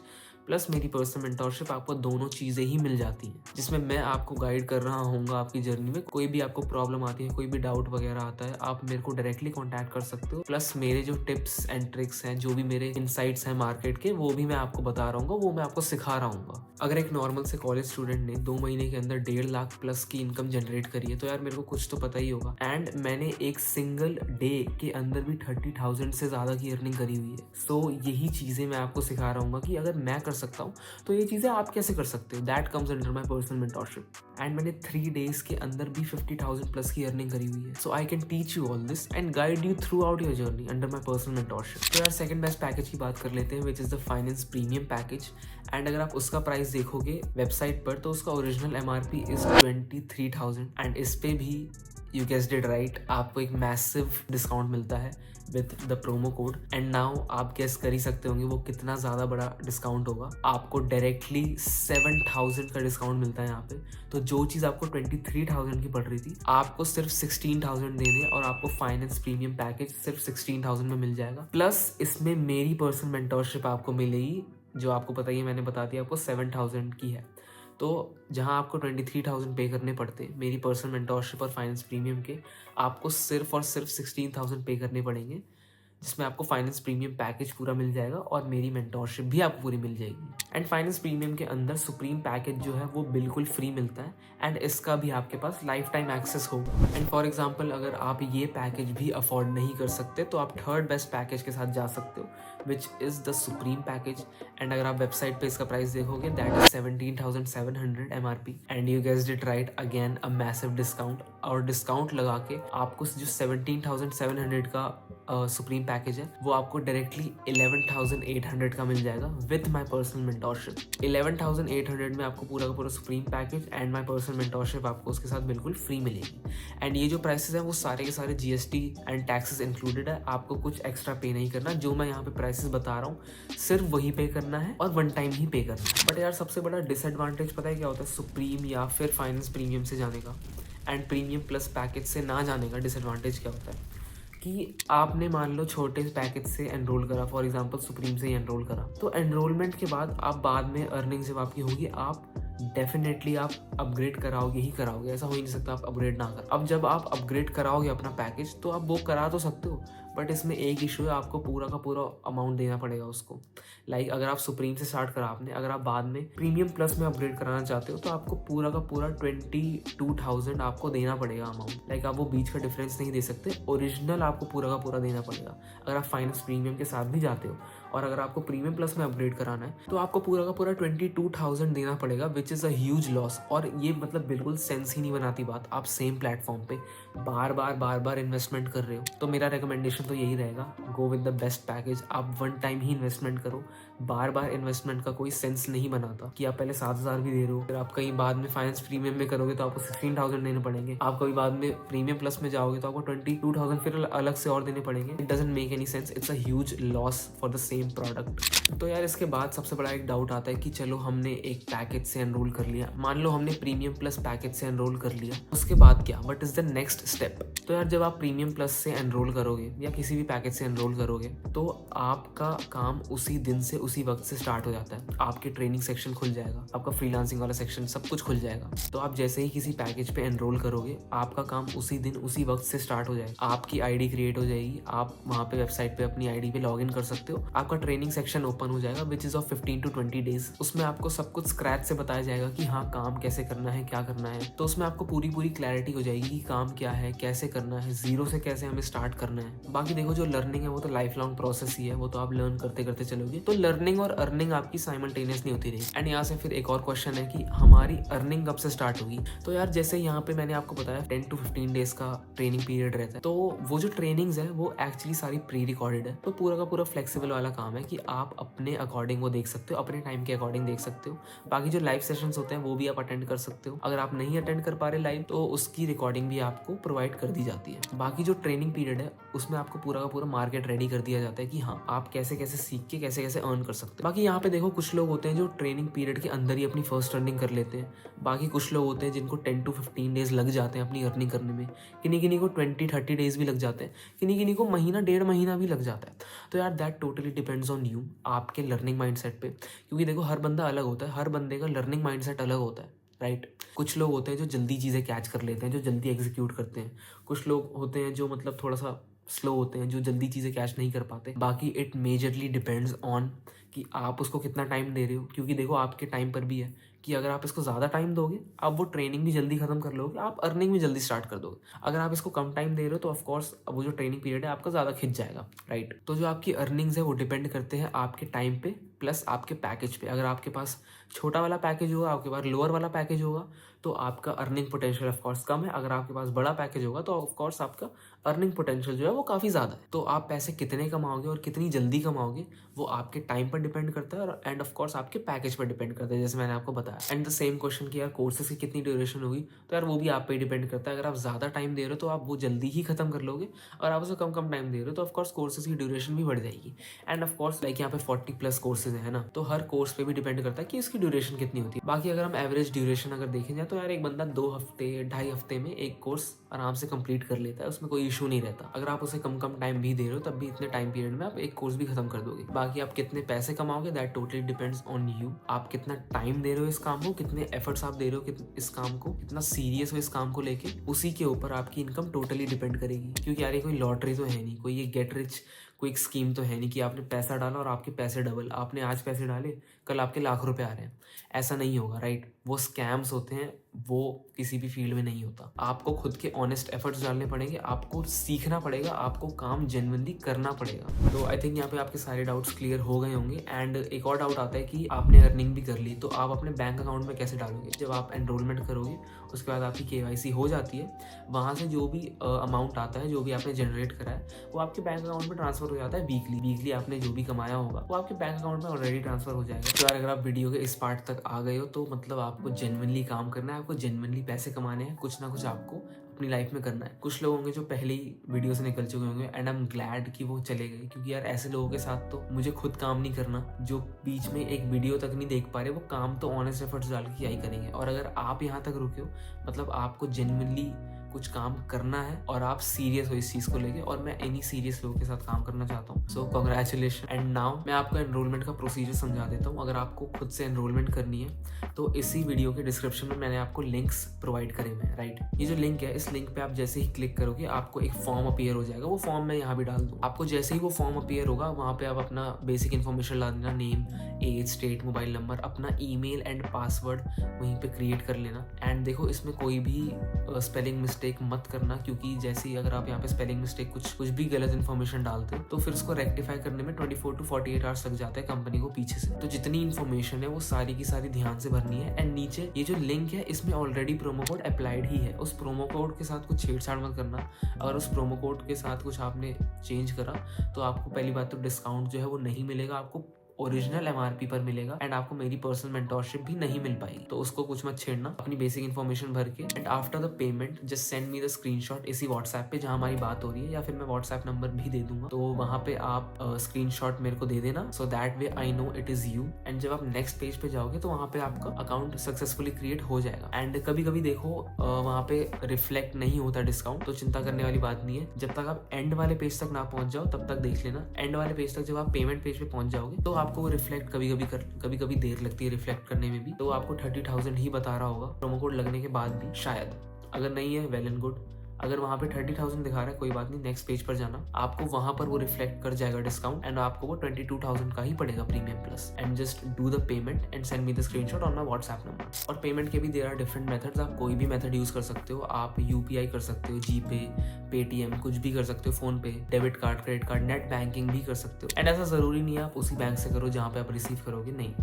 प्लस मेरी पर्सनल मेंटोरशिप, आपको दोनों चीज़ें ही मिल जाती हैं, जिसमें मैं आपको गाइड कर रहा हूँगा आपकी जर्नी में। कोई भी आपको प्रॉब्लम आती है, कोई भी डाउट वगैरह आता है, आप मेरे को डायरेक्टली कॉन्टैक्ट कर सकते हो। प्लस मेरे जो टिप्स एंड ट्रिक्स हैं, जो भी मेरे इनसाइट्स हैं मार्केट के, वो भी मैं आपको बता रहा हूँ, वो मैं आपको सिखा रहा हूँ। अगर एक नॉर्मल से कॉलेज स्टूडेंट ने 2 महीने के अंदर 1.5 लाख प्लस की इनकम जनरेट करी है, तो यार मेरे को कुछ तो पता ही होगा। एंड मैंने एक सिंगल डे के अंदर भी 30,000 से ज़्यादा की अर्निंग करी हुई है। सो यही चीज़ें मैं आपको सिखा रहा हूँ कि अगर मैं कर सकता हूँ तो ये चीज़ें आप कैसे कर सकते हो। That comes under my personal mentorship. And मैंने 3 डेज के अंदर भी 50,000 प्लस की अर्निंग करी हुई है। So I can teach you all this and guide you throughout your journey under my personal mentorship. तो यार सेकंड बेस्ट पैकेज की बात कर लेते हैं, which is the finance premium package. And अगर आप उसका प्राइस देखोगे वेबसाइट पर, तो उसका ओरिजिनल MRP इज 23,000। एंड इस पे भी यू गेस्ड इट राइट, आपको एक मैसिव डिस्काउंट मिलता है with the promo code. And now आप गेस कर ही सकते होंगे वो कितना ज़्यादा बड़ा डिस्काउंट होगा। आपको डायरेक्टली 7,000 का डिस्काउंट मिलता है यहाँ पे। तो जो चीज़ आपको 23,000 की पड़ रही थी, आपको सिर्फ 16,000 देने, और आपको फाइनेंस प्रीमियम पैकेज सिर्फ 16,000 में मिल जाएगा। प्लस इसमें मेरी पर्सनल मेंटोरशिप आपको मिलेगी, जो आपको पता ही है, मैंने बता दिया आपको 7,000 की है। तो जहां आपको 23,000 पे करने पड़ते मेरी पर्सनल मेंटोरशिप और फाइनेंस प्रीमियम के, आपको सिर्फ और सिर्फ 16,000 पे करने पड़ेंगे, जिसमें आपको फाइनेंस प्रीमियम पैकेज पूरा मिल जाएगा और मेरी मेंटोरशिप भी आपको पूरी मिल जाएगी। एंड फाइनेंस प्रीमियम के अंदर सुप्रीम पैकेज जो है वो बिल्कुल फ्री मिलता है, एंड इसका भी आपके पास लाइफ टाइम एक्सेस होगा। एंड फॉर एग्जांपल अगर आप ये पैकेज भी अफोर्ड नहीं कर सकते, तो आप थर्ड बेस्ट पैकेज के साथ जा सकते हो, which is the supreme package. And अगर आप वेबसाइट पे इसका प्राइस देखोगे, that is 17,700 MRP। And you guessed it right, again a massive discount. और डिस्काउंट लगा के आपको जो 17,700 का सुप्रीम पैकेज है वो आपको डायरेक्टली 11,800 का मिल जाएगा विथ माई पर्सनल मेंटोरशिप। 11,800 में आपको पूरा का पूरा supreme package and my personal mentorship आपको उसके साथ बिल्कुल फ्री मिलेगी। एंड ये जो प्राइसेस हैं वो सारे के सारे GST एंड टैक्सेस इंक्लूडेड है, आपको कुछ एक्स्ट्रा पे नहीं करना। जो मैं यहाँ पे प्राइसेस बता रहा हूँ सिर्फ वही पे करना है और वन टाइम ही पे करना है। बट यार सबसे बड़ा डिसएडवांटेज पता है क्या होता है सुप्रीम या फिर फाइनेंस प्रीमियम से जाने का एंड प्रीमियम प्लस पैकेज से ना जाने का डिसएडवांटेज क्या होता है कि आपने मान लो छोटे पैकेज से एनरोल करा, फॉर एग्जांपल सुप्रीम से ही एनरोल करा, तो एनरोलमेंट के बाद आप बाद में अर्निंग जब आपकी होगी आप डेफिनेटली आप अपग्रेड कराओगे ही कराओगे, ऐसा हो ही नहीं सकता आप अपग्रेड ना करो। अब जब आप अपग्रेड कराओगे अपना पैकेज तो आप वो करा तो सकते हो, बट इसमें एक इशू है, आपको पूरा का पूरा अमाउंट देना पड़ेगा उसको। लाइक अगर आप सुप्रीम से स्टार्ट करा आपने, अगर आप बाद में प्रीमियम प्लस में अपग्रेड कराना चाहते हो तो आपको पूरा का पूरा 22,000 आपको देना पड़ेगा अमाउंट। लाइक आप वो बीच का डिफरेंस नहीं दे सकते, ओरिजिनल आपको पूरा का पूरा देना पड़ेगा। अगर आप फाइनेंस प्रीमियम के साथ भी जाते हो और अगर आपको प्रीमियम प्लस में अपग्रेड कराना है तो आपको पूरा का पूरा 22,000 देना पड़ेगा, which is a huge loss. और ये मतलब बिल्कुल सेंस ही नहीं बनाती बात, आप सेम प्लेटफॉर्म पे बार बार इन्वेस्टमेंट कर रहे हो। तो मेरा रिकमेंडेशन तो यही रहेगा, go with the best package. आप वन टाइम ही इन्वेस्टमेंट करो, बार इन्वेस्टमेंट का कोई सेंस नहीं बनाता कि आप पहले 7,000 भी दे रहे हो, फिर आप कहीं बाद में फाइनेंस प्रीमियम में करोगे तो आपको 16,000 देने पड़ेंगे, आप कभी बाद में प्रीमियम प्लस में जाओगे तो आपको 22,000 फिर अलग से और देने पड़ेंगे। It doesn't make any sense, it's a huge loss for the same product. तो यार इसके बाद सबसे बड़ा एक डाउट आता है कि चलो हमने एक पैकेज से एनरोल कर लिया, मान लो हमने प्रीमियम प्लस पैकेज से एनरोल कर लिया, उसके बाद क्या, what is the next step. तो यार जब आप प्रीमियम प्लस से एनरोल करोगे या किसी भी पैकेज से एनरोल करोगे तो आपका काम उसी दिन से उसी वक्त से स्टार्ट हो जाता है। आपके ट्रेनिंग सेक्शन खुल जाएगा, आपका फ्रीलांसिंग वाला सेक्शन सब कुछ खुल जाएगा। तो आप जैसे ही किसी पैकेज पे एनरोल करोगे आपका काम उसी दिन उसी वक्त से स्टार्ट हो जाएगा। आपकी आईडी क्रिएट हो जाएगी, आप वहाँ पे वेबसाइट पे अपनी आईडी पे लॉग इन कर सकते हो, आपका ट्रेनिंग सेक्शन ओपन हो जाएगा which is of 15 to 20 days. उसमें आपको सब कुछ स्क्रैच से बताया जाएगा कि हाँ काम कैसे करना है, क्या करना है। तो उसमें आपको पूरी क्लैरिटी हो जाएगी कि काम क्या है, कैसे करना है, जीरो से कैसे हमें स्टार्ट करना है। बाकी देखो जो लर्निंग है वो तो लाइफ लॉन्ग प्रोसेस ही है, वो तो आप लर्न करते करते चलोगे। तो लर्निंग और अर्निंग आपकी साइमल्टेनियस नहीं होती रही। एंड यहाँ से फिर एक और क्वेश्चन है कि हमारी अर्निंग कब से स्टार्ट होगी। तो यार जैसे यहाँ पे मैंने आपको बताया 10 to 15 डेज का ट्रेनिंग पीरियड रहता है, तो वो जो ट्रेनिंग्स है वो एक्चुअली सारी प्री रिकॉर्डेड है। तो पूरा का पूरा फ्लेक्सिबल वाला काम है कि आप अपने अकॉर्डिंग वो देख सकते हो, अपने टाइम के अकॉर्डिंग देख सकते हो। बाकी जो लाइव सेशंस होते हैं वो भी आप अटेंड कर सकते हो। अगर आप नहीं अटेंड कर पा रहे लाइव तो उसकी रिकॉर्डिंग भी आपको प्रोवाइड कर दी जाती है। बाकी जो ट्रेनिंग पीरियड है उसमें आपको पूरा का पूरा मार्केट रेडी कर दिया जाता है कि हाँ आप कैसे कैसे सीख के कैसे कैसे अर्न कर सकते हो। बाकी यहाँ पे देखो कुछ लोग होते हैं जो ट्रेनिंग पीरियड के अंदर ही अपनी फर्स्ट अर्निंग कर लेते हैं, बाकी कुछ लोग होते हैं जिनको 10 to 15 डेज लग जाते हैं अपनी अर्निंग करने में, किन्हीं को 20-30 डेज भी लग जाते हैं, किन्हीं को महीना 1.5 महीना भी लग जाता है। तो यार that totally depends on you, आपके लर्निंग माइंडसेट पे। क्योंकि देखो हर बंदा अलग होता है, हर बंदे का लर्निंग माइंडसेट अलग होता है, राइट। कुछ लोग होते हैं जो जल्दी चीज़ें कैच कर लेते हैं, जो जल्दी एग्जीक्यूट करते हैं। कुछ लोग होते हैं जो मतलब थोड़ा सा स्लो होते हैं, जो जल्दी चीज़ें कैच नहीं कर पाते। बाकी इट मेजरली डिपेंड्स ऑन कि आप उसको कितना टाइम दे रहे हो। क्योंकि देखो आपके टाइम पर भी है कि अगर आप इसको ज़्यादा टाइम दोगे आप वो ट्रेनिंग भी जल्दी खत्म कर लोगे, आप अर्निंग भी जल्दी स्टार्ट कर दोगे। अगर आप इसको कम टाइम दे रहे हो तो ऑफकोर्स वो जो ट्रेनिंग पीरियड है आपका ज़्यादा खिंच जाएगा, राइट। तो जो आपकी अर्निंग्स है वो डिपेंड करते हैं आपके टाइम पे प्लस आपके पैकेज पे। अगर आपके पास छोटा वाला पैकेज होगा, आपके पास लोअर वाला पैकेज होगा तो आपका अर्निंग पोटेंशियल ऑफकोर्स कम है। अगर आपके पास बड़ा पैकेज होगा तो ऑफकोर्स आपका अर्निंग पोटेंशियल जो है वो काफ़ी ज़्यादा है। तो आप पैसे कितने कमाओगे और कितनी जल्दी कमाओगे वो आपके टाइम पर डिपेंड करता है और एंड ऑफकोर्स आपके पैकेज पर डिपेंड करता है, जैसे मैंने आपको बताया। एंड द सेम क्वेश्चन कि यार कोर्सेज की कितनी ड्यूरेशन होगी, तो यार वो भी आप पे डिपेंड करता है। अगर आप ज़्यादा टाइम दे रहे हो तो आप वो जल्दी ही खत्म कर लोगे, और आप उसे कम टाइम दे रहे हो तो ऑफकोर्स कोर्सेज की ड्यूरेशन भी बढ़ जाएगी। एंड ऑफकोर्स लाइक यहाँ पे 40+ कोर्सेज है ना, तो हर कोर्स पे भी डिपेंड करता है कि इसकी ड्यूरेशन कितनी होती है। बाकी अगर हम एवरेज ड्यूरेशन अगर देखें जाए तो यार एक बंदा 2 हफ्ते 2.5 हफ्ते में एक कोर्स आराम से कंप्लीट कर लेता है, उसमें कोई इशू नहीं रहता। अगर आप उसे कम टाइम भी दे रहे हो तब भी इतने टाइम पीरियड में आप एक कोर्स भी खत्म कर दोगे। बाकी आप कितने पैसे कमाओगे that totally depends on you. आप कितना टाइम दे रहे हो इस काम को, कितने एफर्ट्स आप दे रहे हो इस काम को, कितना सीरियस हो इस काम को लेके, उसी के ऊपर आपकी इनकम टोटली डिपेंड करेगी। क्योंकि यार ये कोई लॉटरी तो है नहीं, कोई ये गेट रिच कोई स्कीम तो है नहीं कि आपने पैसा डाला और आपके पैसे डबल, आपने आज पैसे डाले कल आपके लाख रुपए आ रहे हैं, ऐसा नहीं होगा, राइट। वो स्कैम्स होते हैं, वो किसी भी फील्ड में नहीं होता। आपको खुद के ऑनेस्ट एफर्ट्स डालने पड़ेंगे, आपको सीखना पड़ेगा, आपको काम जेन्युइनली करना पड़ेगा। तो आई थिंक यहाँ पे आपके सारे डाउट्स क्लियर हो गए होंगे। एंड एक और डाउट आता है कि आपने अर्निंग भी कर ली तो आप अपने बैंक अकाउंट में कैसे डालोगे। जब आप एनरोलमेंट करोगे उसके बाद आपकी KYC हो जाती है, वहाँ से जो भी अमाउंट आता है, जो भी आपने जनरेट करा है, वो आपके बैंक अकाउंट में ट्रांसफर हो जाता है वीकली आपने जो भी कमाया होगा वो आपके बैंक अकाउंट में ऑलरेडी ट्रांसफर हो जाएगा। तो यार अगर आप वीडियो के इस पार्ट तक आ गए हो तो मतलब आपको जेन्युइनली काम करना है, आपको जेन्युइनली पैसे कमाने हैं, कुछ ना कुछ आपको अपनी लाइफ में करना है। कुछ लोग होंगे जो पहले ही वीडियो से निकल चुके होंगे एंड आई एम ग्लैड कि वो चले गए, क्योंकि यार ऐसे लोगों के साथ तो मुझे खुद काम नहीं करना। जो बीच में एक वीडियो तक नहीं देख पा रहे वो काम तो ऑनेस्ट एफर्ट्स डाल के क्या ही करेंगे। और अगर आप यहाँ तक रुके हो मतलब आपको जेन्युइनली कुछ काम करना है और आप सीरियस हो इस चीज़ को लेके, और मैं इन्हीं सीरियस लोगों के साथ काम करना चाहता हूँ। So congratulation. एंड नाउ मैं आपको एनरोलमेंट का प्रोसीजर समझा देता हूँ। अगर आपको खुद से एनरोलमेंट करनी है तो इसी वीडियो के डिस्क्रिप्शन में मैंने आपको लिंक्स प्रोवाइड करे हुए हैं, राइट। ये जो लिंक है, इस लिंक पे आप जैसे ही क्लिक करोगे आपको एक फॉर्म अपीयर हो जाएगा। वो फॉर्म मैं यहाँ भी डाल दूँ। आपको जैसे ही वो फॉर्म अपीयर होगा वहाँ पे आप अपना बेसिक इन्फॉर्मेशन ला देना, name, age, state, mobile number, अपना ईमेल एंड पासवर्ड वहीं पे क्रिएट कर लेना। एंड देखो इसमें कोई भी स्पेलिंग मिस्टेक मत करना, क्योंकि जैसे ही अगर आप यहाँ पे स्पेलिंग मिस्टेक कुछ भी गलत इन्फॉर्मेशन डालते हो तो फिर उसको रेक्टिफाई करने में 24 to 48 आवर्स लग जाता है कंपनी को पीछे से। तो जितनी इन्फॉर्मेशन है वो सारी की सारी ध्यान से भरनी है। एंड नीचे ये जो लिंक है इसमें ऑलरेडी प्रोमो कोड अप्लाइड ही है। उस प्रोमो कोड के साथ कुछ छेड़छाड़ मत करना। अगर उस प्रोमो कोड के साथ कुछ आपने चेंज करा तो आपको पहली बात तो डिस्काउंट जो है वो नहीं मिलेगा, आपको ओरिजिनल MRP पर मिलेगा एंड आपको मेरी पर्सनल मेंटोरशिप भी नहीं मिल पाएगी। तो उसको कुछ मत छेड़ना, अपनी बेसिक इन्फॉर्मेशन भर के and after the payment just send me the screenshot इसी व्हाट्सएप पे जहाँ हमारी बात हो रही है, या फिर मैं व्हाट्सएप नंबर भी दे दूंगा। तो वहाँ पे आप स्क्रीनशॉट मेरे को दे देना, so that way I know it is you. And जब आप नेक्स्ट पेज पे जाओगे तो वहाँ पे आपका अकाउंट सक्सेसफुली क्रिएट हो जाएगा। एंड कभी कभी देखो वहाँ पे रिफ्लेक्ट नहीं होता डिस्काउंट, तो चिंता करने वाली बात नहीं है। जब तक आप एंड वाले पेज तक ना पहुंच जाओ तब तक देख लेना। एंड वाले पेज तक जब आप पेमेंट पेज पे पहुंच जाओगे तो आपको वो रिफ्लेक्ट कभी कभी देर लगती है रिफ्लेक्ट करने में भी, तो आपको 30,000 ही बता रहा होगा प्रोमो कोड लगने के बाद भी शायद। अगर नहीं है वेल एंड गुड। अगर वहाँ पे 30,000 दिखा रहा है कोई बात नहीं, नेक्स्ट पेज पर जाना, आपको वहाँ पर वो रिफ्लेक्ट कर जाएगा डिस्काउंट एंड आपको वो 22,000 का ही पड़ेगा premium plus. And just do the payment and send me the screenshot on my WhatsApp number. और पेमेंट के भी देयर आर डिफरेंट मेथड्स, आप कोई भी मेथड यूज कर सकते हो। आप UPI कर सकते हो, GPay, Paytm, कुछ भी कर सकते हो, फोन पे, debit card, credit card, net banking भी कर सकते हो। एंड ऐसा जरूरी नहीं है आप उसी बैंक से करो जहाँ पे आप रिसीव करोगे, नहीं।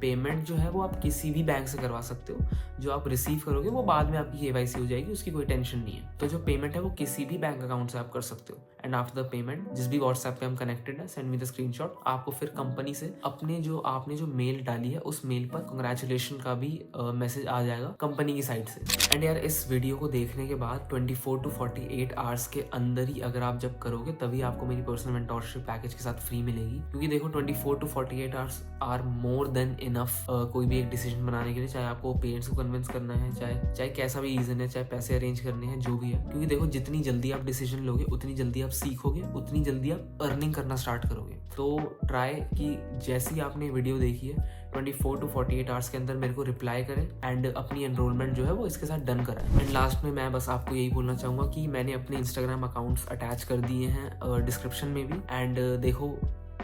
पेमेंट जो है वो आप किसी भी बैंक से करवा सकते हो। जो आप रिसीव करोगे वो बाद में आपकी KYC हो जाएगी, उसकी कोई टेंशन नहीं है। तो जो पेमेंट है वो किसी भी बैंक अकाउंट से आप कर सकते हो। एंड आफ्टर द पेमेंट जिस भी व्हाट्सएप पे हम कनेक्टेड है, सेंड मी द स्क्रीनशॉट। आपको फिर कंपनी से आपने जो मेल डाली है उस मेल पर कांग्रेचुलेशन का भी मैसेज आ जाएगा कंपनी की साइड से। एंड यार इस वीडियो को देखने के बाद 24 to 48 आवर्स के अंदर ही अगर आप जब करोगे तभी आपको मेरी पर्सनल मेंटोरशिप पैकेज के साथ फ्री मिलेगी। क्योंकि देखो 24 to 48 hours are more than enough कोई भी एक डिसीजन बनाने के लिए, चाहे आपको पेरेंट्स को कन्विंस करना है, चाहे कैसा भी रीजन है, चाहे पैसे अरेंज करने हैं, जो भी है। क्योंकि देखो जितनी जल्दी आप डिसीजन लोगे उतनी जल्दी आप सीखोगे, उतनी जल्दी आप अर्निंग करना स्टार्ट करोगे। तो ट्राई कि जैसी आपने वीडियो देखी है 24 to 48 आवर्स के अंदर मेरे को रिप्लाई करें एंड अपनी एनरोलमेंट जो है वो इसके साथ डन कराएं। एंड लास्ट में मैं बस आपको यही बोलना चाहूँगा कि मैंने अपने इंस्टाग्राम अकाउंट्स अटैच कर दिए हैं डिस्क्रिप्शन में भी। एंड देखो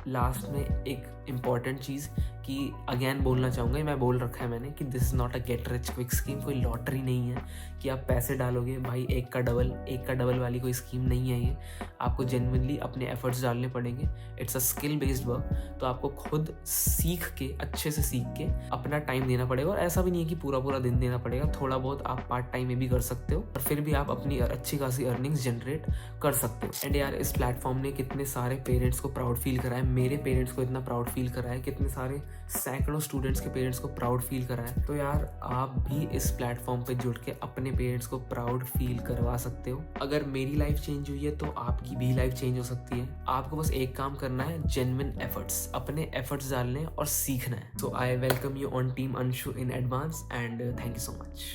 लास्ट में एक इम्पॉर्टेंट चीज़ कि अगेन बोलना चाहूँगा, मैं बोल रखा है मैंने कि this is not a get rich quick scheme. कोई लॉटरी नहीं है कि आप पैसे डालोगे भाई एक का डबल वाली कोई स्कीम नहीं है ये। आपको जेन्युइनली अपने एफर्ट्स डालने पड़ेंगे। It's a skill based work, तो आपको खुद सीख के, अच्छे से सीख के अपना टाइम देना पड़ेगा। और ऐसा भी नहीं है कि पूरा दिन देना पड़ेगा, थोड़ा बहुत आप पार्ट टाइम में भी कर सकते हो और फिर भी आप अपनी अच्छी खासी अर्निंग्स जनरेट कर सकते हो। एंड यार इस प्लेटफॉर्म ने कितने सारे पेरेंट्स को प्राउड फील कराया, मेरे पेरेंट्स को इतना प्राउड फील कराया, कितने सारे सैकड़ों स्टूडेंट्स के पेरेंट्स को प्राउड फील कराया। तो यार आप भी इस प्लेटफॉर्म पे जुड़ के अपने पेरेंट्स को प्राउड फील करवा सकते हो। अगर मेरी लाइफ चेंज हुई है तो आपकी भी लाइफ चेंज हो सकती है। आपको बस एक काम करना है, जेन्युइन एफर्ट्स, अपने एफर्ट्स डालने और सीखना है। So I welcome you on team Anshu in advance and thank you so much.